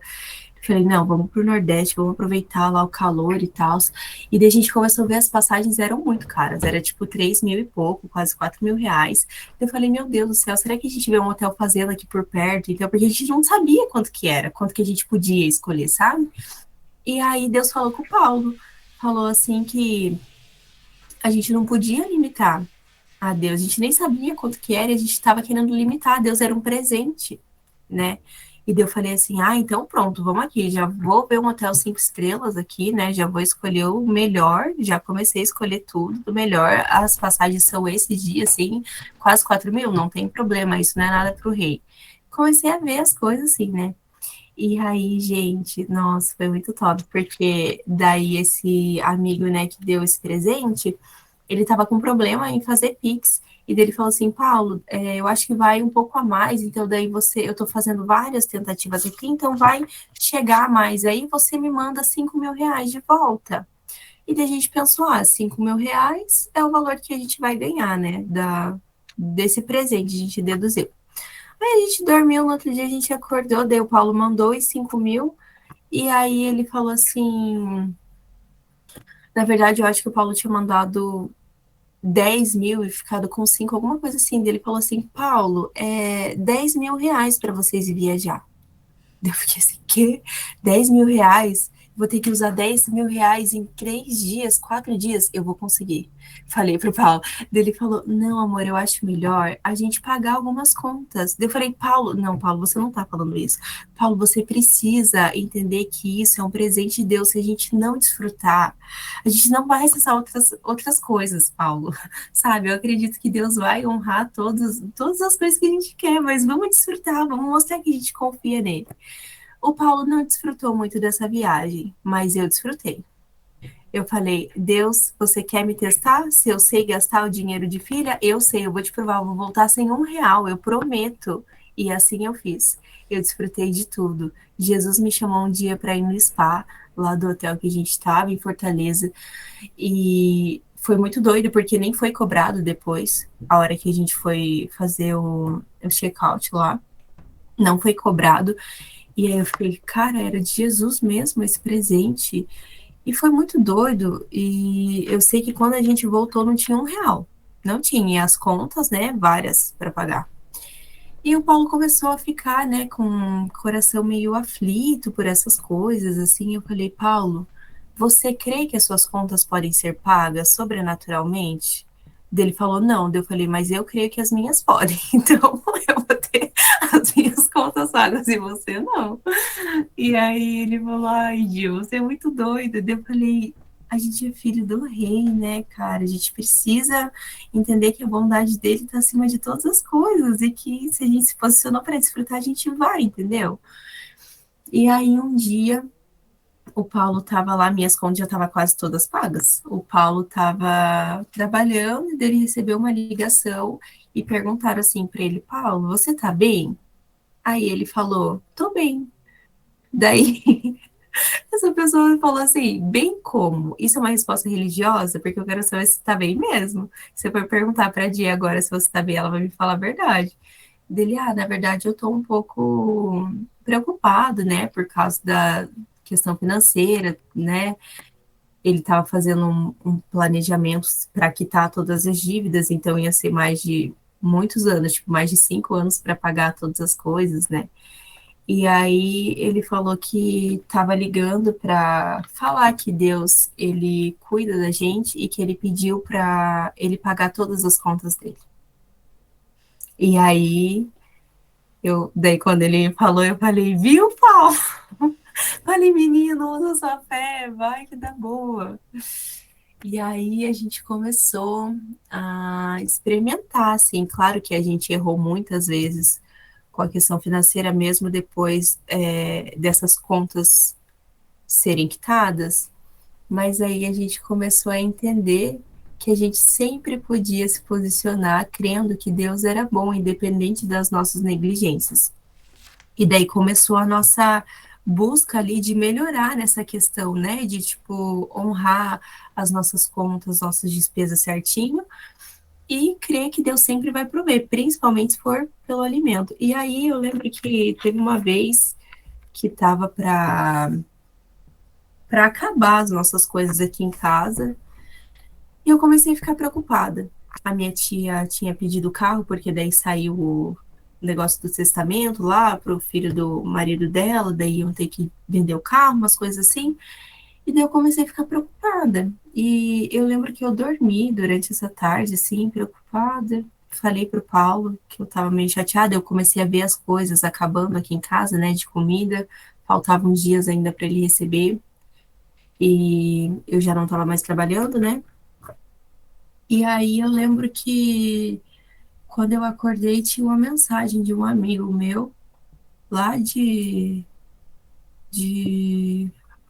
Eu falei, não, vamos pro Nordeste, vamos aproveitar lá o calor e tal. E daí a gente começou a ver as passagens eram muito caras. Era tipo 3 mil e pouco, quase R$ 4.000. Eu falei, meu Deus do céu, será que a gente vê um hotel fazenda aqui por perto? Então, porque a gente não sabia quanto que era, quanto que a gente podia escolher, sabe? E aí Deus falou com o Paulo, falou assim que a gente não podia limitar a Deus, a gente nem sabia quanto que era, e a gente estava querendo limitar, Deus era um presente, né? E daí eu falei assim, então pronto, vamos aqui, já vou ver um hotel 5 estrelas aqui, né? Já vou escolher o melhor, já comecei a escolher tudo do melhor, as passagens são esses dias, assim, quase 4 mil, não tem problema, isso não é nada pro rei. Comecei a ver as coisas assim, né? E aí, gente, nossa, foi muito top, porque daí esse amigo, né, que deu esse presente, ele tava com problema em fazer Pix. E daí ele falou assim, Paulo, eu acho que vai um pouco a mais, então daí eu tô fazendo várias tentativas aqui, então vai chegar a mais. Aí você me manda 5.000 reais de volta. E daí a gente pensou, 5.000 reais é o valor que a gente vai ganhar, né, desse presente, a gente deduziu. Aí a gente dormiu, no outro dia a gente acordou, daí o Paulo mandou os 5.000, e aí ele falou assim, na verdade eu acho que o Paulo tinha mandado 10.000 e ficado com 5, alguma coisa assim. Ele falou assim, Paulo, 10.000 reais para vocês viajar. Eu fiquei assim, quê? 10.000 reais? Vou ter que usar 10.000 reais em 3 dias, 4 dias? Eu vou conseguir. Falei pro Paulo. Ele falou, não, amor, eu acho melhor a gente pagar algumas contas. Eu falei, Paulo, não, Paulo, você não tá falando isso. Paulo, você precisa entender que isso é um presente de Deus. Se a gente não desfrutar, a gente não vai acessar outras coisas, Paulo. Sabe, eu acredito que Deus vai honrar todas as coisas que a gente quer, mas vamos desfrutar, vamos mostrar que a gente confia nele. O Paulo não desfrutou muito dessa viagem, mas eu desfrutei. Eu falei, Deus, você quer me testar? Se eu sei gastar o dinheiro de filha, eu sei, eu vou te provar, eu vou voltar sem R$ 1, eu prometo. E assim eu fiz. Eu desfrutei de tudo. Jesus me chamou um dia para ir no spa, lá do hotel que a gente estava, em Fortaleza. E foi muito doido, porque nem foi cobrado depois, a hora que a gente foi fazer o check-out lá. Não foi cobrado. E aí eu fiquei, cara, era de Jesus mesmo esse presente. E foi muito doido. E eu sei que quando a gente voltou não tinha R$ 1. Não tinha. E as contas, né? Várias para pagar. E o Paulo começou a ficar, né, com o coração meio aflito por essas coisas, assim. Eu falei, Paulo, você crê que as suas contas podem ser pagas sobrenaturalmente? Ele falou, não. Daí eu falei, mas eu creio que as minhas podem. Então, eu vou ter as minhas contas pagas e você não. E aí ele falou, ai, Gil, você é muito doida. Daí eu falei, a gente é filho do rei, né, cara? A gente precisa entender que a bondade dele está acima de todas as coisas e que se a gente se posicionou para desfrutar, a gente vai, entendeu? E aí um dia o Paulo estava lá, minhas contas já estavam quase todas pagas. O Paulo estava trabalhando e ele recebeu uma ligação e perguntaram assim para ele, Paulo, você tá bem? Aí ele falou, tô bem. Daí essa pessoa falou assim, bem como? Isso é uma resposta religiosa? Porque eu quero saber se tá bem mesmo. Se eu for perguntar pra Dia agora se você tá bem, ela vai me falar a verdade. Dele, na verdade eu tô um pouco preocupado, né, por causa da questão financeira, né? Ele estava fazendo um planejamento para quitar todas as dívidas, então ia ser mais de muitos anos, tipo, mais de 5 anos para pagar todas as coisas, né? E aí ele falou que estava ligando para falar que Deus, ele cuida da gente e que ele pediu para ele pagar todas as contas dele. E aí daí quando ele falou, eu falei, viu, Paulo? Falei, menino, usa sua fé, vai que dá boa. E aí a gente começou a experimentar, assim, claro que a gente errou muitas vezes com a questão financeira, mesmo depois dessas contas serem quitadas, mas aí a gente começou a entender que a gente sempre podia se posicionar crendo que Deus era bom, independente das nossas negligências. E daí começou a nossa busca ali de melhorar nessa questão, né? De, tipo, honrar as nossas contas, nossas despesas certinho e crer que Deus sempre vai prover, principalmente se for pelo alimento. E aí eu lembro que teve uma vez que tava para acabar as nossas coisas aqui em casa e eu comecei a ficar preocupada. A minha tia tinha pedido o carro, porque daí saiu o negócio do testamento lá para o filho do marido dela, daí iam ter que vender o carro, umas coisas assim. E daí eu comecei a ficar preocupada. E eu lembro que eu dormi durante essa tarde, assim, preocupada. Falei pro Paulo que eu tava meio chateada. Eu comecei a ver as coisas acabando aqui em casa, né, de comida. Faltavam uns dias ainda para ele receber. E eu já não tava mais trabalhando, né? E aí eu lembro que quando eu acordei tinha uma mensagem de um amigo meu lá de...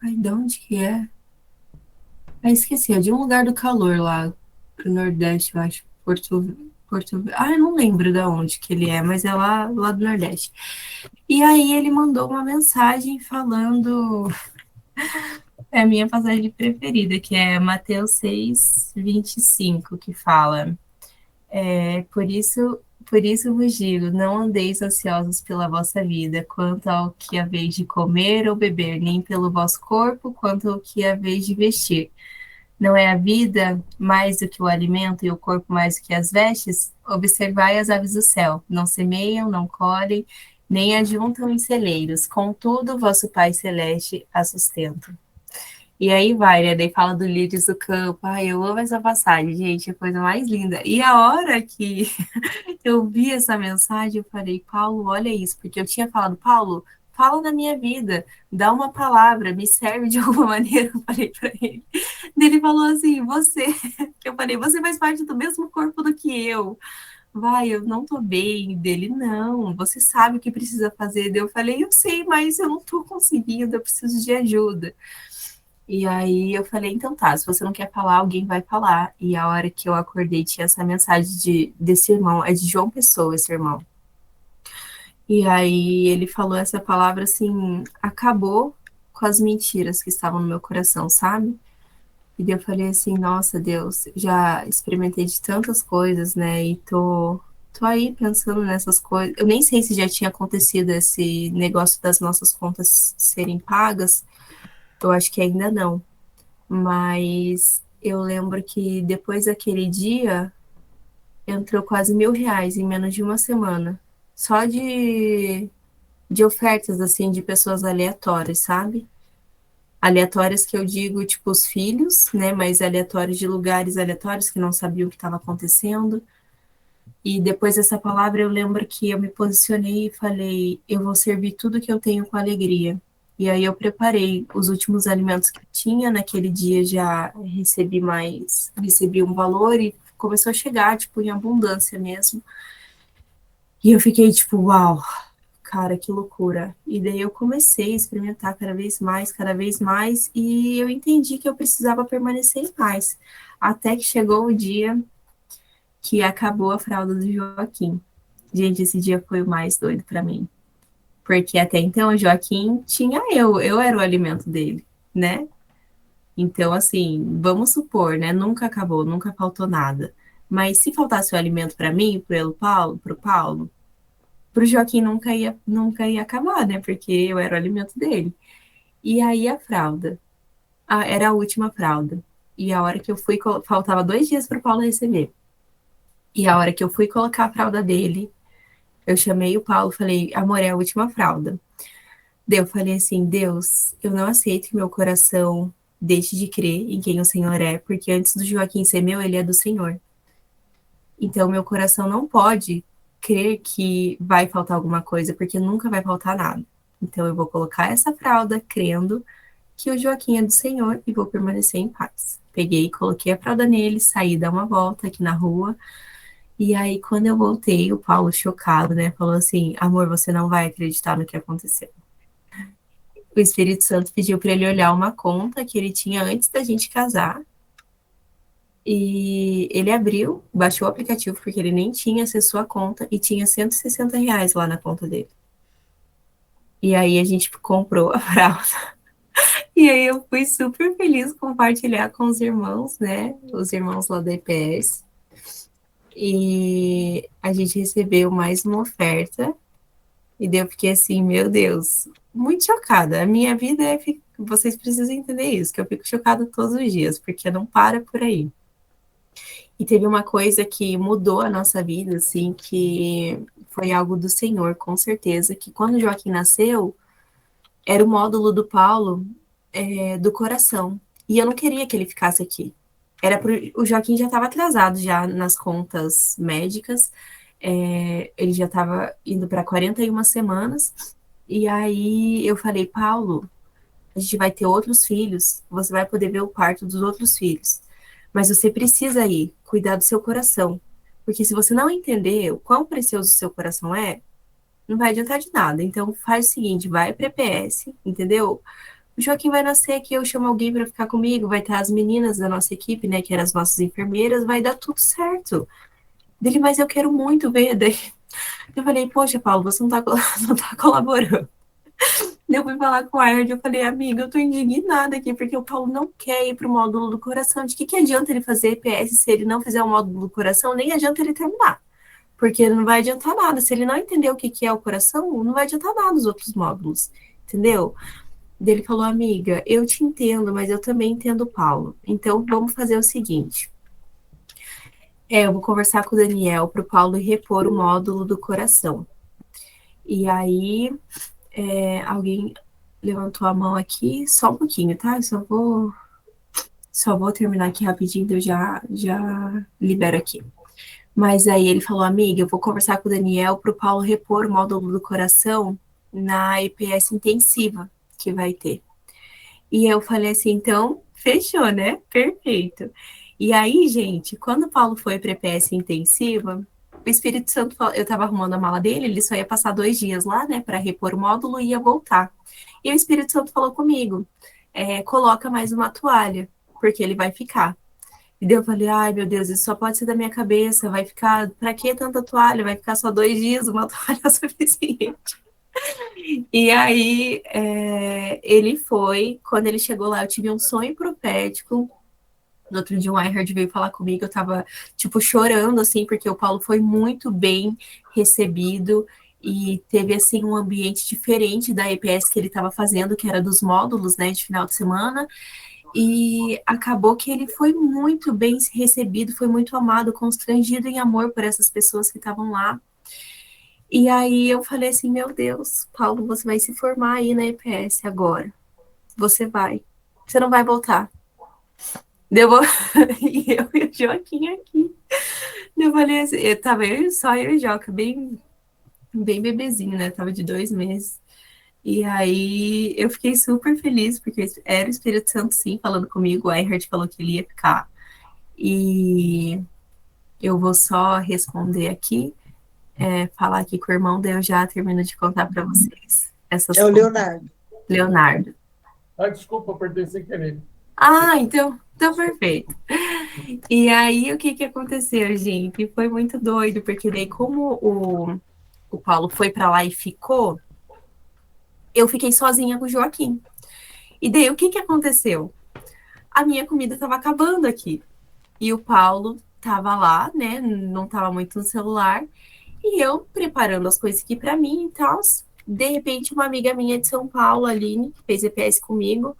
Ai, de onde que é? Ah, esqueci, é de um lugar do calor lá pro Nordeste, eu acho. Eu não lembro de onde que ele é, mas é lá do Nordeste. E aí ele mandou uma mensagem falando, é a minha passagem preferida, que é Mateus 6:25, que fala, por isso vos digo, não andeis ansiosos pela vossa vida, quanto ao que haveis de comer ou beber, nem pelo vosso corpo, quanto ao que haveis de vestir. Não é a vida mais do que o alimento e o corpo mais do que as vestes? Observai as aves do céu, não semeiam, não colhem, nem ajuntam em celeiros, contudo, vosso Pai Celeste a sustenta. E aí vai, né? Daí fala do lírios do campo. Ai, eu amo essa passagem, gente, é a coisa mais linda. E a hora que eu vi essa mensagem, eu falei, Paulo, olha isso, porque eu tinha falado, Paulo, fala na minha vida, dá uma palavra, me serve de alguma maneira, eu falei para ele. Daí ele falou assim, eu falei, você faz parte do mesmo corpo do que eu. Vai, eu não tô bem. Dele, não, você sabe o que precisa fazer. Daí eu falei, eu sei, mas eu não tô conseguindo, eu preciso de ajuda. E aí eu falei, então tá, se você não quer falar, alguém vai falar. E a hora que eu acordei tinha essa mensagem desse irmão, é de João Pessoa, esse irmão. E aí ele falou essa palavra assim, acabou com as mentiras que estavam no meu coração, sabe? E daí eu falei assim, nossa Deus, já experimentei de tantas coisas, né? E tô aí pensando nessas coisas. Eu nem sei se já tinha acontecido esse negócio das nossas contas serem pagas. Eu acho que ainda não. Mas eu lembro que depois daquele dia entrou quase R$ 1.000 em menos de uma semana. Só de ofertas, assim, de pessoas aleatórias, sabe? Aleatórias que eu digo, tipo, os filhos, né? Mas aleatórios de lugares aleatórios que não sabiam o que estava acontecendo. E depois dessa palavra, eu lembro que eu me posicionei e falei: eu vou servir tudo que eu tenho com alegria. E aí eu preparei os últimos alimentos que eu tinha. Naquele dia já recebi um valor e começou a chegar, tipo, em abundância mesmo. E eu fiquei tipo, uau, cara, que loucura. E daí eu comecei a experimentar cada vez mais, e eu entendi que eu precisava permanecer em paz. Até que chegou o dia que acabou a fralda do Joaquim. Gente, esse dia foi o mais doido para mim. Porque até então o Joaquim tinha eu era o alimento dele, né? Então, assim, vamos supor, né? Nunca acabou, nunca faltou nada. Mas se faltasse o alimento para mim, pro Paulo, pro Joaquim nunca ia acabar, né? Porque eu era o alimento dele. E aí a fralda, era a última fralda. E a hora que eu fui, faltava 2 dias para o Paulo receber. E a hora que eu fui colocar a fralda dele, eu chamei o Paulo e falei, amor, é a última fralda. Daí eu falei assim, Deus, eu não aceito que meu coração deixe de crer em quem o Senhor é, porque antes do Joaquim ser meu, ele é do Senhor. Então, meu coração não pode crer que vai faltar alguma coisa, porque nunca vai faltar nada. Então, eu vou colocar essa fralda crendo que o Joaquim é do Senhor e vou permanecer em paz. Peguei, coloquei a fralda nele, saí dar uma volta aqui na rua. E aí, quando eu voltei, o Paulo, chocado, né, falou assim: amor, você não vai acreditar no que aconteceu. O Espírito Santo pediu para ele olhar uma conta que ele tinha antes da gente casar. E ele abriu, baixou o aplicativo, porque ele nem tinha acessou a conta, e tinha R$ 160 lá na conta dele. E aí a gente comprou a fralda. E aí eu fui super feliz compartilhar com os irmãos, né? Os irmãos lá da EPS. E a gente recebeu mais uma oferta. E daí eu fiquei assim, meu Deus, muito chocada. A minha vida é. Vocês precisam entender isso, que eu fico chocada todos os dias, porque não para por aí. E teve uma coisa que mudou a nossa vida, assim, que foi algo do Senhor, com certeza, que quando o Joaquim nasceu, era o módulo do Paulo do coração. E eu não queria que ele ficasse aqui. O Joaquim já estava atrasado já nas contas médicas, ele já estava indo para 41 semanas, e aí eu falei, Paulo, a gente vai ter outros filhos, você vai poder ver o parto dos outros filhos, mas você precisa ir, cuidar do seu coração, porque se você não entender o quão precioso o seu coração não vai adiantar de nada. Então faz o seguinte, vai para EPS, entendeu? O Joaquim vai nascer aqui, eu chamo alguém para ficar comigo, vai ter as meninas da nossa equipe, né, que eram as nossas enfermeiras, vai dar tudo certo. Dele, mas eu quero muito ver. Daí eu falei, poxa, Paulo, você não tá, não tá colaborando. Eu fui falar com a Ayrd, eu falei, amiga, eu tô indignada aqui, porque o Paulo não quer ir pro módulo do coração. De que adianta ele fazer EPS se ele não fizer o módulo do coração? Nem adianta ele terminar. Porque não vai adiantar nada. Se ele não entender o que é o coração, não vai adiantar nada os outros módulos. Entendeu? Ele falou, amiga, eu te entendo, mas eu também entendo o Paulo. Então, vamos fazer o seguinte. Eu vou conversar com o Daniel para o Paulo repor o módulo do coração. E aí, alguém levantou a mão aqui, só um pouquinho, tá? Eu só vou terminar aqui rapidinho, eu já libero aqui. Mas aí ele falou, amiga, eu vou conversar com o Daniel para o Paulo repor o módulo do coração na EPS intensiva que vai ter. E eu falei assim, então, fechou, né? Perfeito. E aí, gente, quando o Paulo foi para a EPS intensiva, o Espírito Santo, eu estava arrumando a mala dele, ele só ia passar 2 dias lá, né, para repor o módulo e ia voltar. E o Espírito Santo falou comigo, coloca mais uma toalha, porque ele vai ficar. E daí eu falei, ai, meu Deus, isso só pode ser da minha cabeça, vai ficar, para que tanta toalha? Vai ficar só 2 dias, uma toalha é suficiente. E aí, ele foi, quando ele chegou lá, eu tive um sonho profético. No outro dia, o Einhard veio falar comigo, eu tava, tipo, chorando, assim, porque o Paulo foi muito bem recebido e teve, assim, um ambiente diferente da EPS que ele estava fazendo, que era dos módulos, né, de final de semana, e acabou que ele foi muito bem recebido, foi muito amado, constrangido em amor por essas pessoas que estavam lá. E aí eu falei assim, meu Deus, Paulo, você vai se formar aí na EPS agora. Você vai. Você não vai voltar. Deu e eu e o Joaquim aqui. Eu falei assim, tava só eu e o Joca, bem bebezinho, né? Tava de 2 meses. E aí eu fiquei super feliz, porque era o Espírito Santo, sim, falando comigo. O Einhard falou que ele ia ficar. E eu vou só responder aqui. Falar aqui com o irmão, daí eu já termino de contar para vocês. É o Leonardo. Leonardo. Desculpa, apertei sem querer. Então perfeito. E aí, o que aconteceu, gente? Foi muito doido, porque daí, como o Paulo foi para lá e ficou, eu fiquei sozinha com o Joaquim. E daí, o que aconteceu? A minha comida estava acabando aqui. E o Paulo estava lá, né? Não estava muito no celular. E eu preparando as coisas aqui para mim e tal. De repente, uma amiga minha de São Paulo, Aline, que fez EPS comigo,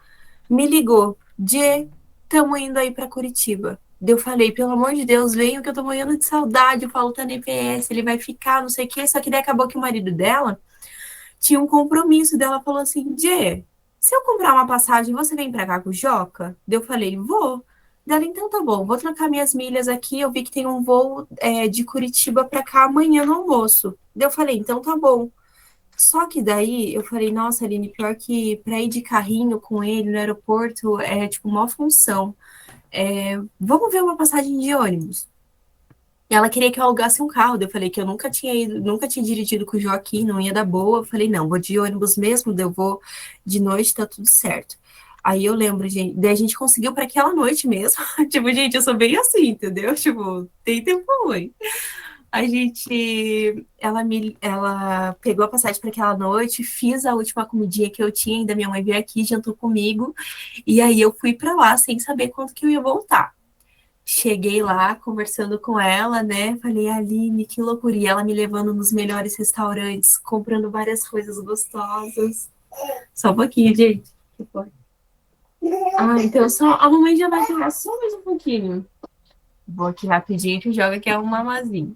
me ligou. Jê, estamos indo aí para Curitiba. Eu falei, pelo amor de Deus, venha que eu tô morrendo de saudade. O Paulo tá na EPS, ele vai ficar, não sei o quê. Só que daí acabou que o marido dela tinha um compromisso. Dela falou assim, Jê, se eu comprar uma passagem, você vem para cá com o Joca? Eu falei, vou. Dela, então tá bom, vou trocar minhas milhas aqui. Eu vi que tem um voo de Curitiba para cá amanhã no almoço. Eu falei, então tá bom. Só que daí eu falei, nossa, Aline, pior que para ir de carrinho com ele no aeroporto é tipo uma função. Vamos ver uma passagem de ônibus. E ela queria que eu alugasse um carro. Eu falei que eu nunca tinha dirigido com o Joaquim, não ia dar boa. Eu falei, não, vou de ônibus mesmo, eu vou de noite, tá tudo certo. Aí eu lembro, gente, daí a gente conseguiu para aquela noite mesmo. Tipo, gente, eu sou bem assim, entendeu? Tipo, tem tempo ruim. Ela pegou a passagem para aquela noite, fiz a última comidinha que eu tinha, ainda minha mãe veio aqui, jantou comigo, e aí eu fui para lá sem saber quando que eu ia voltar. Cheguei lá, conversando com ela, né? Falei, Aline, que loucura. E ela me levando nos melhores restaurantes, comprando várias coisas gostosas. Só um pouquinho, gente. Que foi? Então a mamãe já vai falar só mais um pouquinho. Vou aqui rapidinho que joga que é um mamazinho.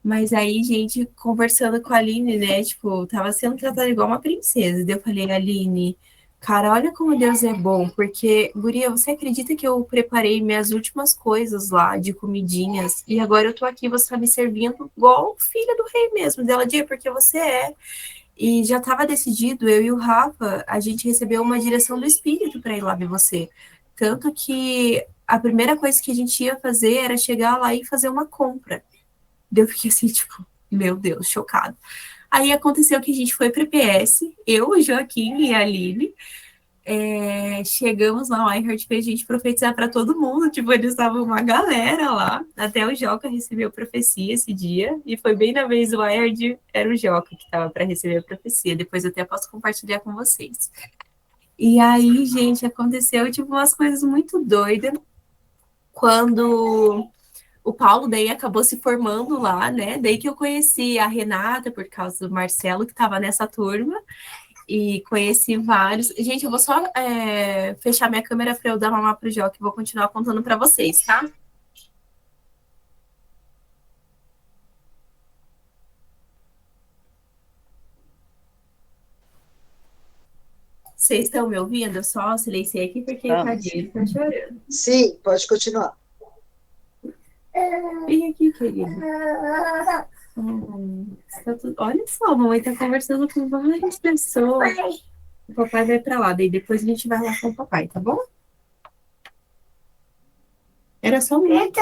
Mas aí, gente, conversando com a Aline, né? Tipo, tava sendo tratada igual uma princesa. Daí eu falei, Aline, Cara, olha como Deus é bom, porque, guria, você acredita que eu preparei minhas últimas coisas lá de comidinhas e agora eu tô aqui, você tá me servindo igual filha do rei mesmo, dela, dia, porque você é. E já estava decidido, eu e o Rafa, a gente recebeu uma direção do Espírito para ir lá ver você. Tanto que a primeira coisa que a gente ia fazer era chegar lá e fazer uma compra. Daí eu fiquei assim, tipo, meu Deus, chocado. Aí aconteceu que a gente foi para PS, eu, o Joaquim e a Aline. Chegamos lá, o iHeart fez a gente profetizar para todo mundo, tipo, eles estavam uma galera lá, até o Joca recebeu profecia esse dia, e foi bem na vez do iHeart, era o Joca que estava para receber a profecia, depois eu até posso compartilhar com vocês. E aí, gente, aconteceu, tipo, umas coisas muito doidas, quando o Paulo daí acabou se formando lá, né, daí que eu conheci a Renata, por causa do Marcelo, que estava nessa turma, e conheci vários. Gente, eu vou só fechar minha câmera para eu dar mamar pro Jó, que vou continuar contando para vocês, tá? Vocês estão me ouvindo? Eu só silenciei aqui porque o tadinho tá chorando. Sim, pode continuar. Vem aqui, querido. Olha só, a mamãe tá conversando com várias pessoas. O papai vai para lá, daí depois a gente vai lá com o papai, tá bom? Era só muito.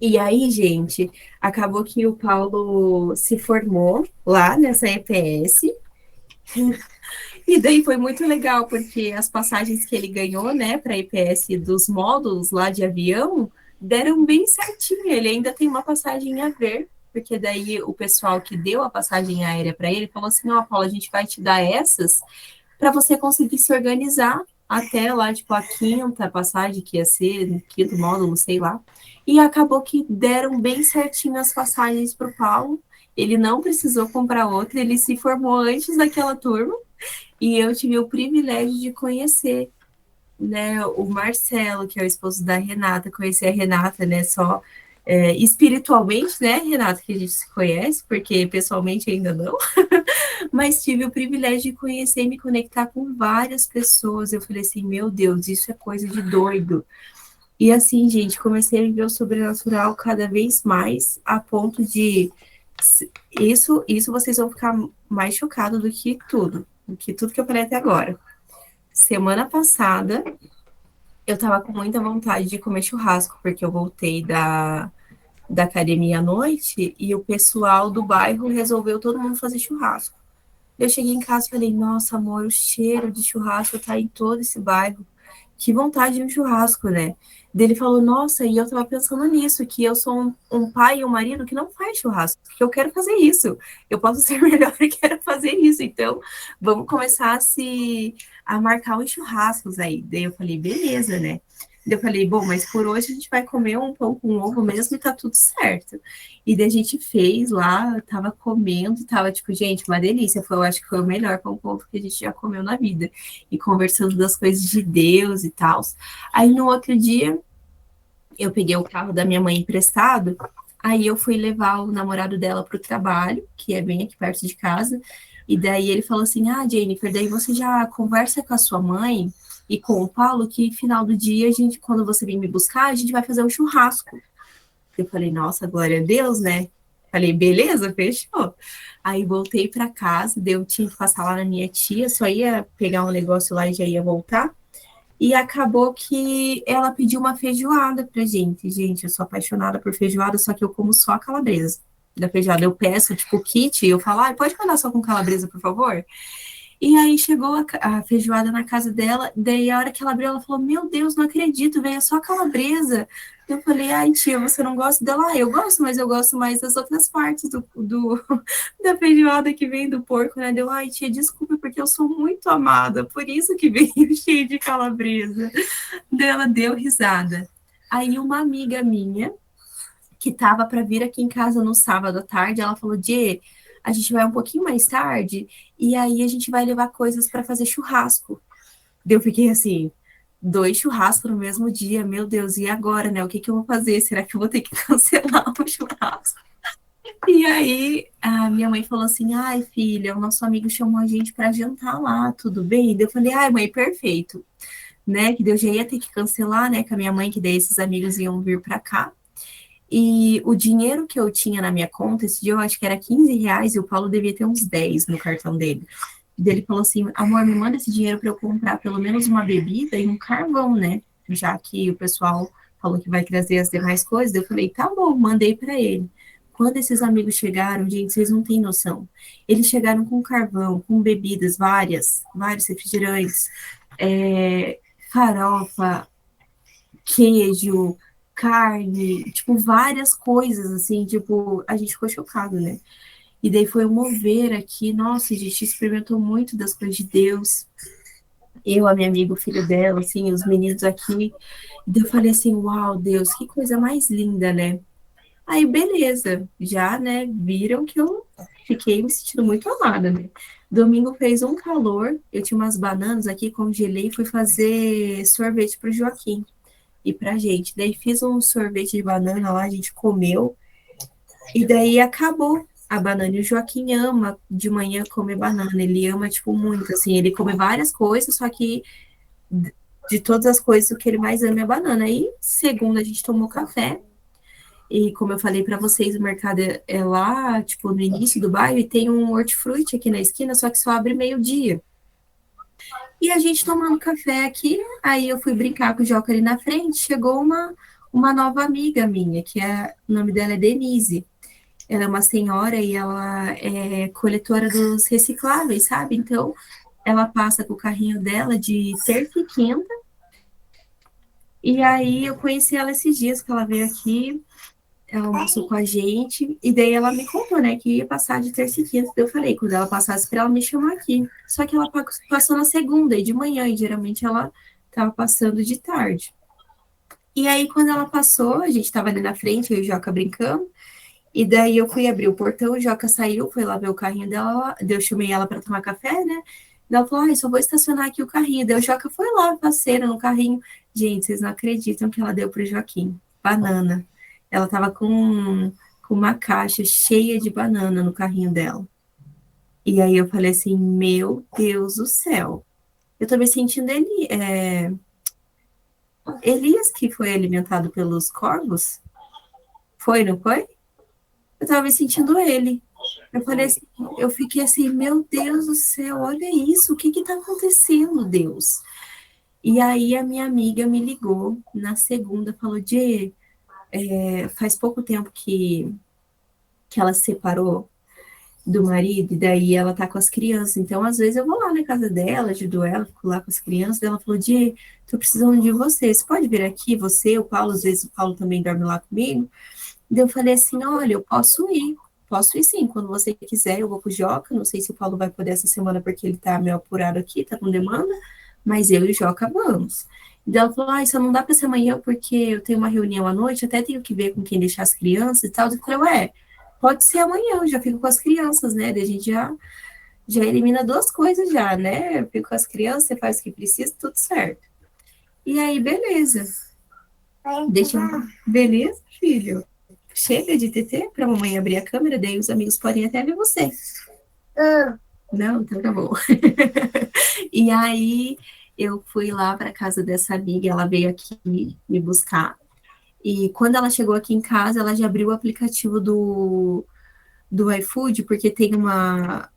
E aí, gente, acabou que o Paulo se formou lá nessa EPS. E daí foi muito legal, porque as passagens que ele ganhou, né, para a EPS dos módulos lá de avião, deram bem certinho. Ele ainda tem uma passagem a ver, porque daí o pessoal que deu a passagem aérea para ele falou assim: ó, Paulo, a gente vai te dar essas para você conseguir se organizar até lá, tipo, a quinta passagem, que ia ser, quinto módulo, sei lá. E acabou que deram bem certinho as passagens para o Paulo. Ele não precisou comprar outra, ele se formou antes daquela turma. E eu tive o privilégio de conhecer, né, o Marcelo, que é o esposo da Renata, conhecer a Renata, né, só espiritualmente, né, Renata, que a gente se conhece, porque pessoalmente ainda não, mas tive o privilégio de conhecer e me conectar com várias pessoas. Eu falei assim, meu Deus, isso é coisa de doido. E assim, gente, comecei a viver o sobrenatural cada vez mais, a ponto de isso vocês vão ficar mais chocados do que tudo que eu falei até agora. Semana passada, eu tava com muita vontade de comer churrasco, porque eu voltei da academia à noite e o pessoal do bairro resolveu todo mundo fazer churrasco. Eu cheguei em casa e falei, nossa, amor, o cheiro de churrasco tá em todo esse bairro. Que vontade de um churrasco, né? Daí ele falou, nossa, e eu tava pensando nisso, que eu sou um pai e um marido que não faz churrasco, que eu quero fazer isso. Eu posso ser melhor e quero fazer isso. Então, vamos começar a marcar uns churrascos aí. Daí eu falei, beleza, né? Daí eu falei, bom, mas por hoje a gente vai comer um pão com ovo mesmo e tá tudo certo. E daí a gente fez lá, tava comendo, tava tipo, gente, uma delícia. Eu acho que foi o melhor pão com ovo que a gente já comeu na vida. E conversando das coisas de Deus e tal. Aí no outro dia, eu peguei o carro da minha mãe emprestado, aí eu fui levar o namorado dela para o trabalho, que é bem aqui perto de casa, e daí ele falou assim, Jennifer, daí você já conversa com a sua mãe e com o Paulo, que final do dia, quando você vir me buscar, a gente vai fazer um churrasco. Eu falei, nossa, glória a Deus, né? Falei, beleza, fechou. Aí voltei para casa, eu tinha que passar lá na minha tia, só ia pegar um negócio lá e já ia voltar. E acabou que ela pediu uma feijoada pra gente. Gente, eu sou apaixonada por feijoada, só que eu como só a calabresa da feijoada. Eu peço, tipo, kit, e eu falo, pode mandar só com calabresa, por favor? E aí chegou a feijoada na casa dela, daí a hora que ela abriu, ela falou, meu Deus, não acredito, veio só calabresa. Eu falei, tia, você não gosta dela? Eu gosto, mas eu gosto mais das outras partes da feijoada que vem do porco, né? Deu, tia, desculpa, porque eu sou muito amada, por isso que veio cheio de calabresa. Daí ela deu risada. Aí uma amiga minha, que tava para vir aqui em casa no sábado à tarde, ela falou, a gente vai um pouquinho mais tarde, e aí a gente vai levar coisas para fazer churrasco. Daí eu fiquei assim, 2 churrascos no mesmo dia, meu Deus, e agora, né? O que eu vou fazer? Será que eu vou ter que cancelar o churrasco? E aí, a minha mãe falou assim, ai, filha, o nosso amigo chamou a gente para jantar lá, tudo bem? Daí eu falei, ai, mãe, perfeito. Né, que eu já ia ter que cancelar, né, com a minha mãe, que daí esses amigos iam vir para cá. E o dinheiro que eu tinha na minha conta, esse dia eu acho que era R$ 15, e o Paulo devia ter uns 10 no cartão dele. E ele falou assim, amor, me manda esse dinheiro para eu comprar pelo menos uma bebida e um carvão, né? Já que o pessoal falou que vai trazer as demais coisas. Eu falei, tá bom, mandei para ele. Quando esses amigos chegaram, gente, vocês não têm noção. Eles chegaram com carvão, com bebidas vários refrigerantes, farofa, queijo, carne, tipo, várias coisas, assim, tipo, a gente ficou chocado, né? E daí foi um mover aqui, nossa, a gente experimentou muito das coisas de Deus. Eu, a minha amiga, o filho dela, assim, os meninos aqui. E daí eu falei assim, uau, Deus, que coisa mais linda, né? Aí, beleza, já, né, viram que eu fiquei me sentindo muito amada, né? Domingo fez um calor, eu tinha umas bananas aqui, congelei e fui fazer sorvete pro Joaquim e pra gente. Daí fiz um sorvete de banana lá, a gente comeu, e daí acabou a banana. E o Joaquim ama de manhã comer banana, ele ama, tipo, muito, assim, ele come várias coisas, só que de todas as coisas, o que ele mais ama é a banana. E segunda, a gente tomou café, e como eu falei para vocês, o mercado é lá, tipo, no início do bairro, e tem um hortifruti aqui na esquina, só que só abre meio-dia. E a gente tomando café aqui, aí eu fui brincar com o Joca ali na frente, chegou uma nova amiga minha, o nome dela é Denise. Ela é uma senhora e ela é coletora dos recicláveis, sabe? Então, ela passa com o carrinho dela de terça e quinta. E aí eu conheci ela esses dias que ela veio aqui, ela almoçou com a gente, e daí ela me contou, né, que ia passar de terça e quinta. Eu falei, quando ela passasse para ela me chamar aqui. Só que ela passou na segunda e de manhã, e geralmente ela estava passando de tarde. E aí, quando ela passou, a gente estava ali na frente, eu e o Joca brincando, e daí eu fui abrir o portão, o Joca saiu, foi lá ver o carrinho dela, eu chamei ela para tomar café, né? Daí ela falou, só vou estacionar aqui o carrinho. Daí o Joca foi lá, parceira, no carrinho. Gente, vocês não acreditam que ela deu pro Joaquim. Banana. Ela tava com uma caixa cheia de banana no carrinho dela. E aí eu falei assim, meu Deus do céu. Eu tô me sentindo Elias, que foi alimentado pelos corvos. Foi, não foi? Eu tava me sentindo ele. Eu falei assim, eu fiquei assim, meu Deus do céu, olha isso, o que que tá acontecendo, Deus? E aí a minha amiga me ligou na segunda, falou, Dê, faz pouco tempo que ela se separou do marido, e daí ela tá com as crianças, então às vezes eu vou lá na casa dela, ajudo ela, fico lá com as crianças, daí ela falou, Dê, tô precisando de você, você pode vir aqui, você, o Paulo, às vezes o Paulo também dorme lá comigo, daí eu falei assim, olha, eu posso ir sim, quando você quiser, eu vou com o Joca, não sei se o Paulo vai poder essa semana, porque ele tá meio apurado aqui, tá com demanda, mas eu e o Joca vamos. E daí ela falou, isso não dá para ser amanhã, porque eu tenho uma reunião à noite, até tenho que ver com quem deixar as crianças e tal. Eu falei, pode ser amanhã, eu já fico com as crianças, né? Daí a gente já elimina duas coisas já, né? Eu fico com as crianças, você faz o que precisa, tudo certo. E aí, beleza. Beleza, filho? Chega de TT para a mamãe abrir a câmera, daí os amigos podem até ver você. Não, então tá bom. E aí eu fui lá para casa dessa amiga, ela veio aqui me buscar. E quando ela chegou aqui em casa, ela já abriu o aplicativo do iFood, porque tem uma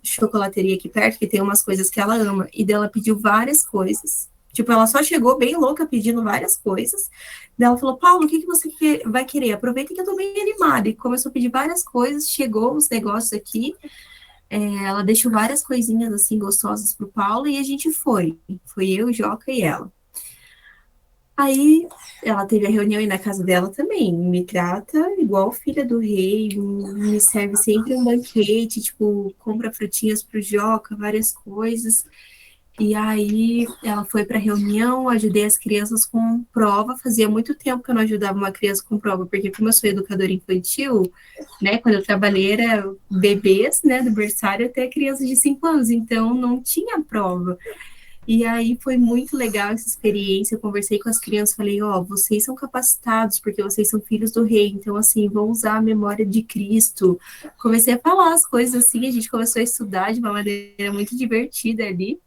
chocolateria aqui perto que tem umas coisas que ela ama. E dela pediu várias coisas. Tipo, ela só chegou bem louca pedindo várias coisas. Daí ela falou, Paulo, o que você vai querer? Aproveita que eu tô bem animada. E começou a pedir várias coisas, chegou os negócios aqui. Ela deixou várias coisinhas assim gostosas pro Paulo e a gente foi. Foi eu, o Joca e ela. Aí ela teve a reunião aí na casa dela também. Me trata igual filha do rei, me serve sempre um banquete, tipo, compra frutinhas pro Joca, várias coisas. E aí ela foi para a reunião, ajudei as crianças com prova. Fazia muito tempo que eu não ajudava uma criança com prova, porque como eu sou educadora infantil, né, quando eu trabalhei era bebês, né, do berçário até crianças de 5 anos, então não tinha prova. E aí foi muito legal essa experiência. Eu conversei com as crianças, falei, ó, vocês são capacitados porque vocês são filhos do rei, então assim, vão usar a memória de Cristo. Comecei a falar as coisas assim, a gente começou a estudar de uma maneira muito divertida ali.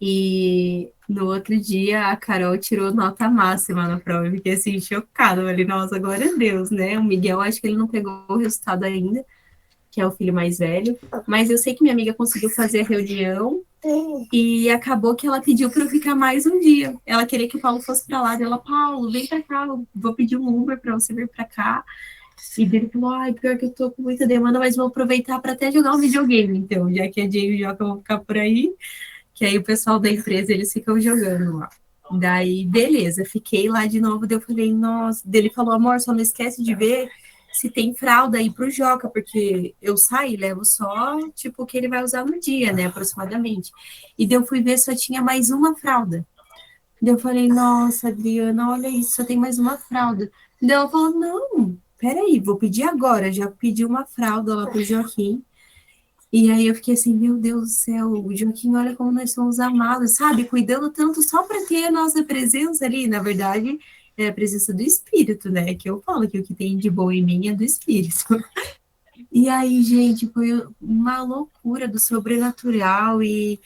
E no outro dia a Carol tirou nota máxima na prova. Eu fiquei assim, chocada. Eu falei, nossa, glória a Deus, né? O Miguel, acho que ele não pegou o resultado ainda, que é o filho mais velho. Mas eu sei que minha amiga conseguiu fazer a reunião e acabou que ela pediu para eu ficar mais um dia. Ela queria que o Paulo fosse para lá. Ela, Paulo, vem para cá, eu vou pedir um Uber para você vir para cá. E ele falou, ai, pior que eu tô com muita demanda, mas vou aproveitar para até jogar um videogame, então, já que a Jay e o Joca vão ficar por aí. Que aí o pessoal da empresa, eles ficam jogando lá. Daí, beleza, fiquei lá de novo, daí eu falei, nossa, daí ele falou, amor, só não esquece de ver se tem fralda aí pro Joca, porque eu saio e levo só, tipo, o que ele vai usar no dia, né, aproximadamente. E daí eu fui ver, só tinha mais uma fralda. Daí eu falei, nossa, Adriana, olha isso, só tem mais uma fralda. Daí ela falou, não, peraí, vou pedir agora. Já pedi uma fralda lá pro Joaquim. E aí eu fiquei assim, meu Deus do céu, o Joaquim, olha como nós somos amados, sabe? Cuidando tanto só para ter a nossa presença ali. Na verdade, é a presença do Espírito, né? Que eu falo que o que tem de bom em mim é do Espírito. E aí, gente, foi uma loucura do sobrenatural e,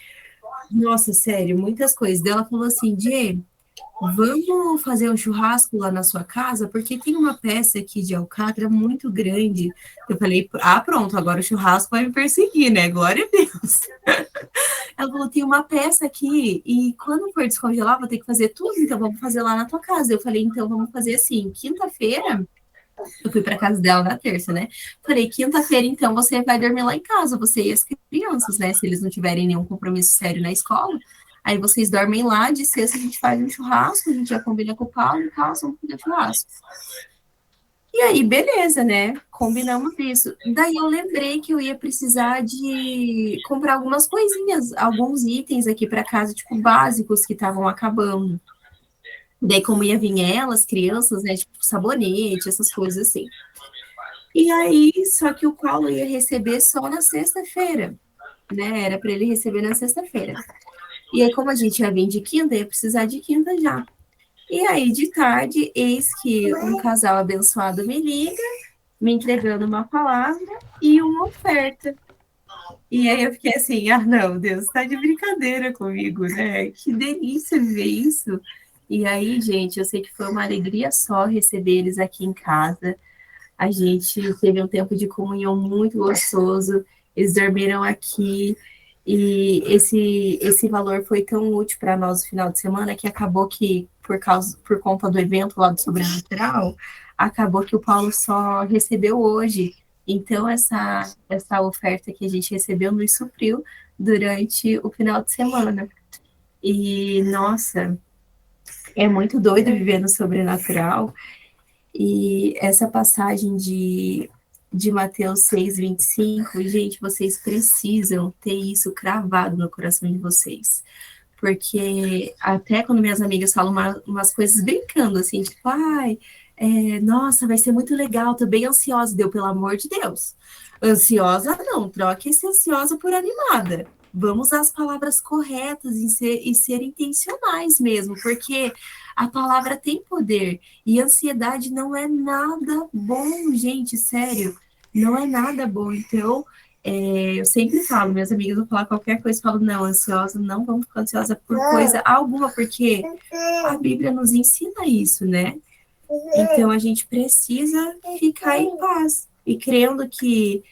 nossa, sério, muitas coisas. Daí ela falou assim, Dê, vamos fazer um churrasco lá na sua casa, porque tem uma peça aqui de alcatra muito grande. Eu falei, ah, pronto, agora o churrasco vai me perseguir, né? Glória a Deus. Ela falou, tem uma peça aqui, e quando for descongelar, vou ter que fazer tudo, então vamos fazer lá na tua casa. Eu falei, então vamos fazer assim, quinta-feira, eu fui para casa dela na terça, né? Falei, quinta-feira, então, você vai dormir lá em casa, você e as crianças, né? Se eles não tiverem nenhum compromisso sério na escola. Aí vocês dormem lá, de sexta a gente faz um churrasco, a gente já combina com o Paulo e tal, vamos fazer churrasco. E aí, beleza, né? Combinamos isso. Daí eu lembrei que eu ia precisar de comprar algumas coisinhas, alguns itens aqui para casa, tipo, básicos que estavam acabando. Daí, como ia vir elas, crianças, né? Tipo, sabonete, essas coisas assim. E aí, só que o Paulo ia receber só na sexta-feira, né? Era para ele receber na sexta-feira. E aí, como a gente ia vir de quinta, ia precisar de quinta já. E aí, de tarde, eis que um casal abençoado me liga, me entregando uma palavra e uma oferta. E aí eu fiquei assim, ah, não, Deus, tá de brincadeira comigo, né? Que delícia ver isso. E aí, gente, eu sei que foi uma alegria só receber eles aqui em casa. A gente teve um tempo de comunhão muito gostoso. Eles dormiram aqui. E esse valor foi tão útil para nós no final de semana que acabou que, por conta do evento lá do Sobrenatural, acabou que o Paulo só recebeu hoje. Então, essa oferta que a gente recebeu nos supriu durante o final de semana. E, nossa, é muito doido viver no sobrenatural. E essa passagem de Mateus 6:25, gente, vocês precisam ter isso cravado no coração de vocês. Porque até quando minhas amigas falam umas coisas brincando, assim, tipo, ai, nossa, vai ser muito legal, tô bem ansiosa. Deu, pelo amor de Deus. Ansiosa não, troque esse ansiosa por animada. Vamos usar as palavras corretas e ser intencionais mesmo, porque a palavra tem poder e ansiedade não é nada bom, gente, sério, não é nada bom. Então, eu sempre falo, minhas amigas vão falar qualquer coisa, eu falo, não, ansiosa, não vamos ficar ansiosa por coisa alguma, porque a Bíblia nos ensina isso, né? Então, a gente precisa ficar em paz e crendo que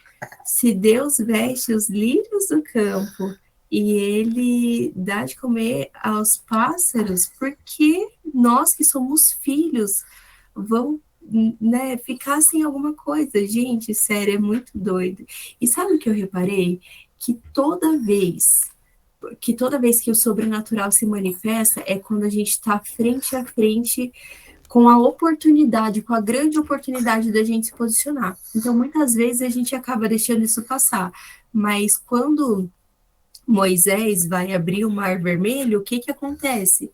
se Deus veste os lírios do campo e ele dá de comer aos pássaros, por que nós que somos filhos vamos, né, ficar sem alguma coisa? Gente, sério, é muito doido. E sabe o que eu reparei? Que toda vez que o sobrenatural se manifesta é quando a gente está frente a frente com a oportunidade, com a grande oportunidade da gente se posicionar. Então, muitas vezes a gente acaba deixando isso passar, mas quando Moisés vai abrir o Mar Vermelho, o que que acontece?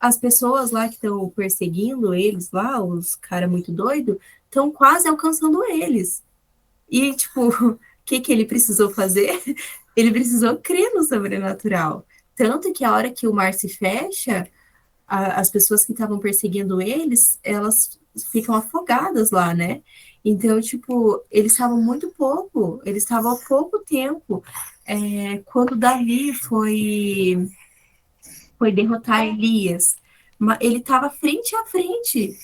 As pessoas lá que estão perseguindo eles lá, os caras muito doidos, estão quase alcançando eles. E, tipo, o que que ele precisou fazer? Ele precisou crer no sobrenatural. Tanto que a hora que o mar se fecha, as pessoas que estavam perseguindo eles, elas ficam afogadas lá, né? Então, tipo, eles estavam muito pouco, eles estavam há pouco tempo. Quando Davi foi derrotar Elias, ele estava frente a frente.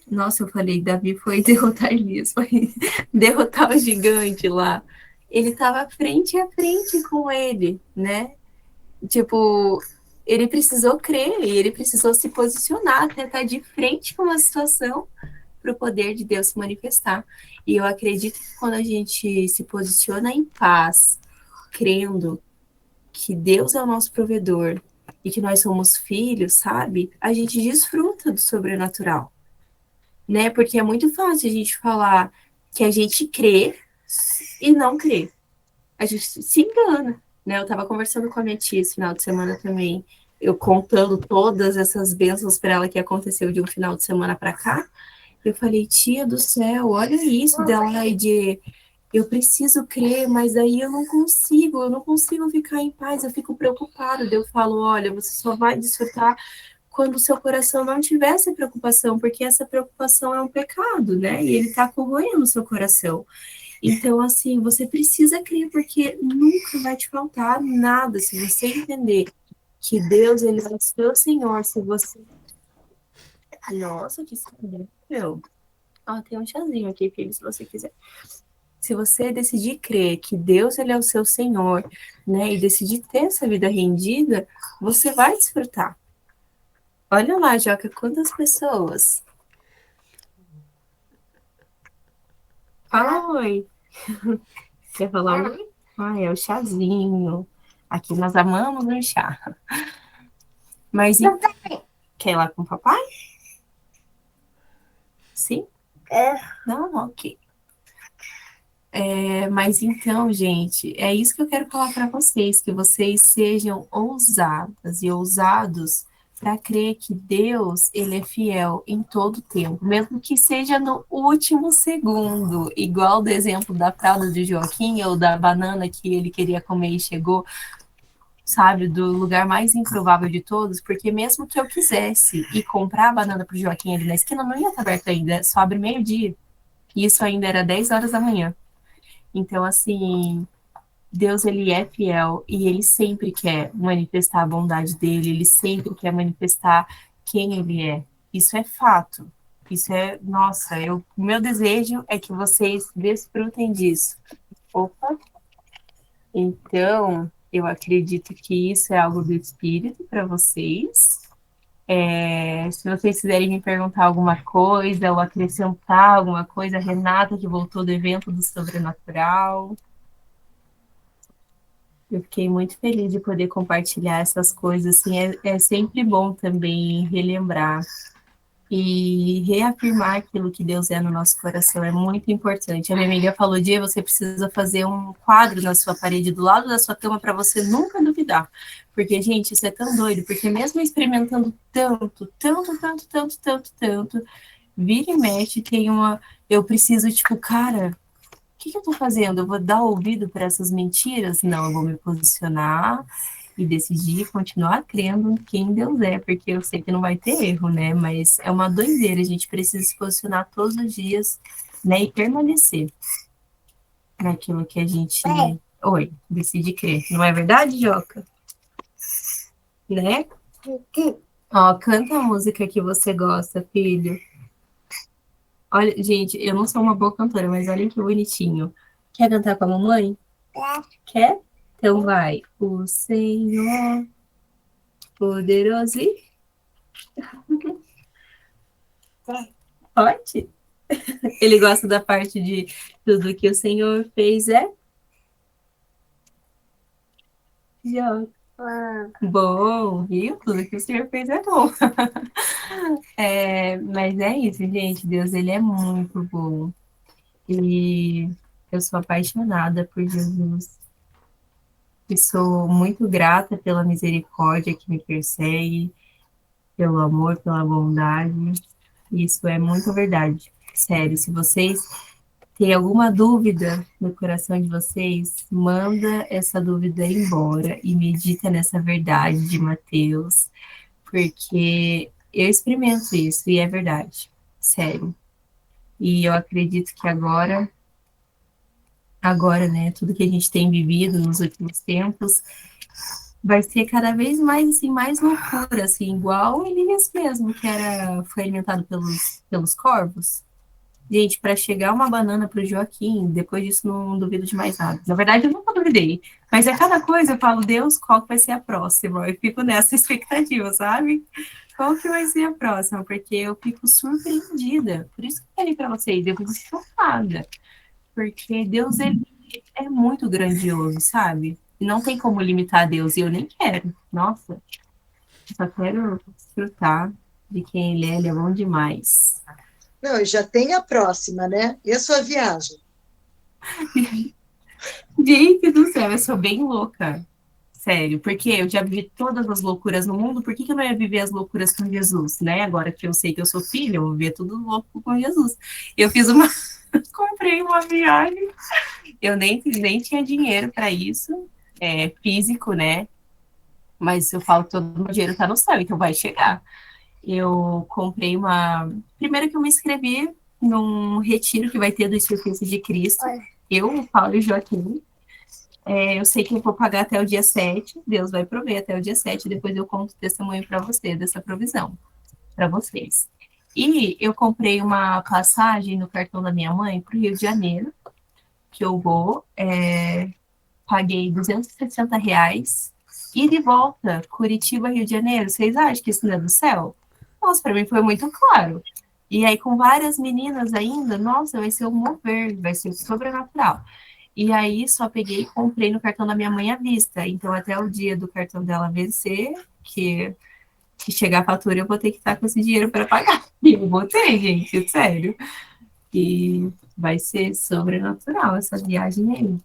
Nossa, eu falei, Davi foi derrotar Elias, foi derrotar o gigante lá. Ele estava frente a frente com ele, né? Tipo, ele precisou crer e ele precisou se posicionar, até estar de frente com uma situação para o poder de Deus se manifestar. E eu acredito que quando a gente se posiciona em paz, crendo que Deus é o nosso provedor e que nós somos filhos, sabe? A gente desfruta do sobrenatural, né? Porque é muito fácil a gente falar que a gente crê e não crê. A gente se engana, né? Eu estava conversando com a minha tia esse final de semana também, eu contando todas essas bênçãos para ela que aconteceu de um final de semana para cá. Eu falei, tia do céu, olha isso dela e de eu preciso crer, mas aí eu não consigo ficar em paz, eu fico preocupada. Eu falo, olha, você só vai desfrutar quando o seu coração não tiver essa preocupação, porque essa preocupação é um pecado, né? E ele está corroendo o seu coração. Então, assim, você precisa crer, porque nunca vai te faltar nada. Se você entender que Deus, ele é o seu Senhor, se você... Nossa, que incrível! Ó, tem um chazinho aqui, filho, se você quiser. Se você decidir crer que Deus, ele é o seu Senhor, né, e decidir ter essa vida rendida, você vai desfrutar. Olha lá, Joca, quantas pessoas. Fala oi. Quer falar oi? Ah, é o chazinho. Aqui nós amamos um chá. Mas quer ir lá com o papai? Sim? Não, ok. Mas então, gente, é isso que eu quero falar para vocês, que vocês sejam ousadas e ousados para crer que Deus, ele é fiel em todo tempo, mesmo que seja no último segundo, igual do exemplo da fralda de Joaquim ou da banana que ele queria comer e chegou, sabe, do lugar mais improvável de todos, porque mesmo que eu quisesse ir comprar a banana para o Joaquim ali na esquina, não ia estar aberto ainda, só abre meio-dia. E isso ainda era 10 horas da manhã. Então, assim, Deus, ele é fiel e ele sempre quer manifestar a bondade dele, ele sempre quer manifestar quem ele é. Isso é fato. Isso é, nossa, o meu desejo é que vocês desfrutem disso. Opa! Então, eu acredito que isso é algo do Espírito para vocês. Se vocês quiserem me perguntar alguma coisa ou acrescentar alguma coisa, a Renata, que voltou do evento do Sobrenatural. Eu fiquei muito feliz de poder compartilhar essas coisas. Assim, é sempre bom também relembrar e reafirmar aquilo que Deus é no nosso coração. É muito importante. A minha amiga falou, Dia, você precisa fazer um quadro na sua parede do lado da sua cama para você nunca duvidar. Porque, gente, isso é tão doido. Porque mesmo experimentando tanto, vira e mexe, tem uma... Eu preciso, tipo, cara, o que eu tô fazendo? Eu vou dar ouvido para essas mentiras? Não, eu vou me posicionar e decidir continuar crendo em quem Deus é, porque eu sei que não vai ter erro, né? Mas é uma doideira, a gente precisa se posicionar todos os dias, né? E permanecer naquilo que a gente... Oi, decide crer. Não é verdade, Joca? Né? Ó, canta a música que você gosta, filho. Olha, gente, eu não sou uma boa cantora, mas olha que bonitinho. Quer cantar com a mamãe? Quer? Então vai. O Senhor poderoso e... Pode? Ele gosta da parte de tudo que o Senhor fez Já. Bom, viu? Tudo que o Senhor fez é bom. Mas é isso, gente. Deus, ele é muito bom. E eu sou apaixonada por Jesus. E sou muito grata pela misericórdia que me persegue, pelo amor, pela bondade. Isso é muito verdade. Sério, se vocês tem alguma dúvida no coração de vocês, manda essa dúvida embora e medita nessa verdade de Mateus, porque eu experimento isso e é verdade, sério. E eu acredito que agora, né, tudo que a gente tem vivido nos últimos tempos, vai ser cada vez mais, assim, mais loucura, assim, igual Elias mesmo, foi alimentado pelos corvos. Gente, para chegar uma banana para o Joaquim, depois disso não duvido de mais nada. Na verdade, eu nunca duvidei. Mas a cada coisa eu falo, Deus, qual que vai ser a próxima? Eu fico nessa expectativa, sabe? Qual que vai ser a próxima? Porque eu fico surpreendida. Por isso que eu falei para vocês, eu fico chocada. Porque Deus, ele é muito grandioso, sabe? E não tem como limitar Deus, e eu nem quero. Nossa, eu só quero desfrutar de quem ele é bom demais. Não, e já tem a próxima, né? E a sua viagem? Gente do céu, eu sou bem louca. Sério, porque eu já vivi todas as loucuras no mundo, por que que eu não ia viver as loucuras com Jesus, né? Agora que eu sei que eu sou filha, eu vou viver tudo louco com Jesus. Eu fiz uma. Comprei uma viagem, eu nem tinha dinheiro para isso, físico, né? Mas eu falo que todo o meu dinheiro tá no céu, então vai chegar. Eu comprei uma. Primeiro que eu me inscrevi num retiro que vai ter do Sacrifício de Cristo. Eu, Paulo e Joaquim. Eu sei que eu vou pagar até o dia 7. Deus vai prover até o dia 7. Depois eu conto testemunho para você dessa provisão, para vocês. E eu comprei uma passagem no cartão da minha mãe para o Rio de Janeiro, que eu vou. Paguei R$ 260. E de volta, Curitiba, Rio de Janeiro. Vocês acham que isso não é do céu? Nossa, para mim foi muito claro. E aí, com várias meninas ainda, nossa, vai ser um mover, vai ser sobrenatural. E aí, só peguei e comprei no cartão da minha mãe à vista. Então, até o dia do cartão dela vencer, que chegar a fatura, eu vou ter que estar com esse dinheiro para pagar. E eu botei, gente, sério. E vai ser sobrenatural essa viagem aí.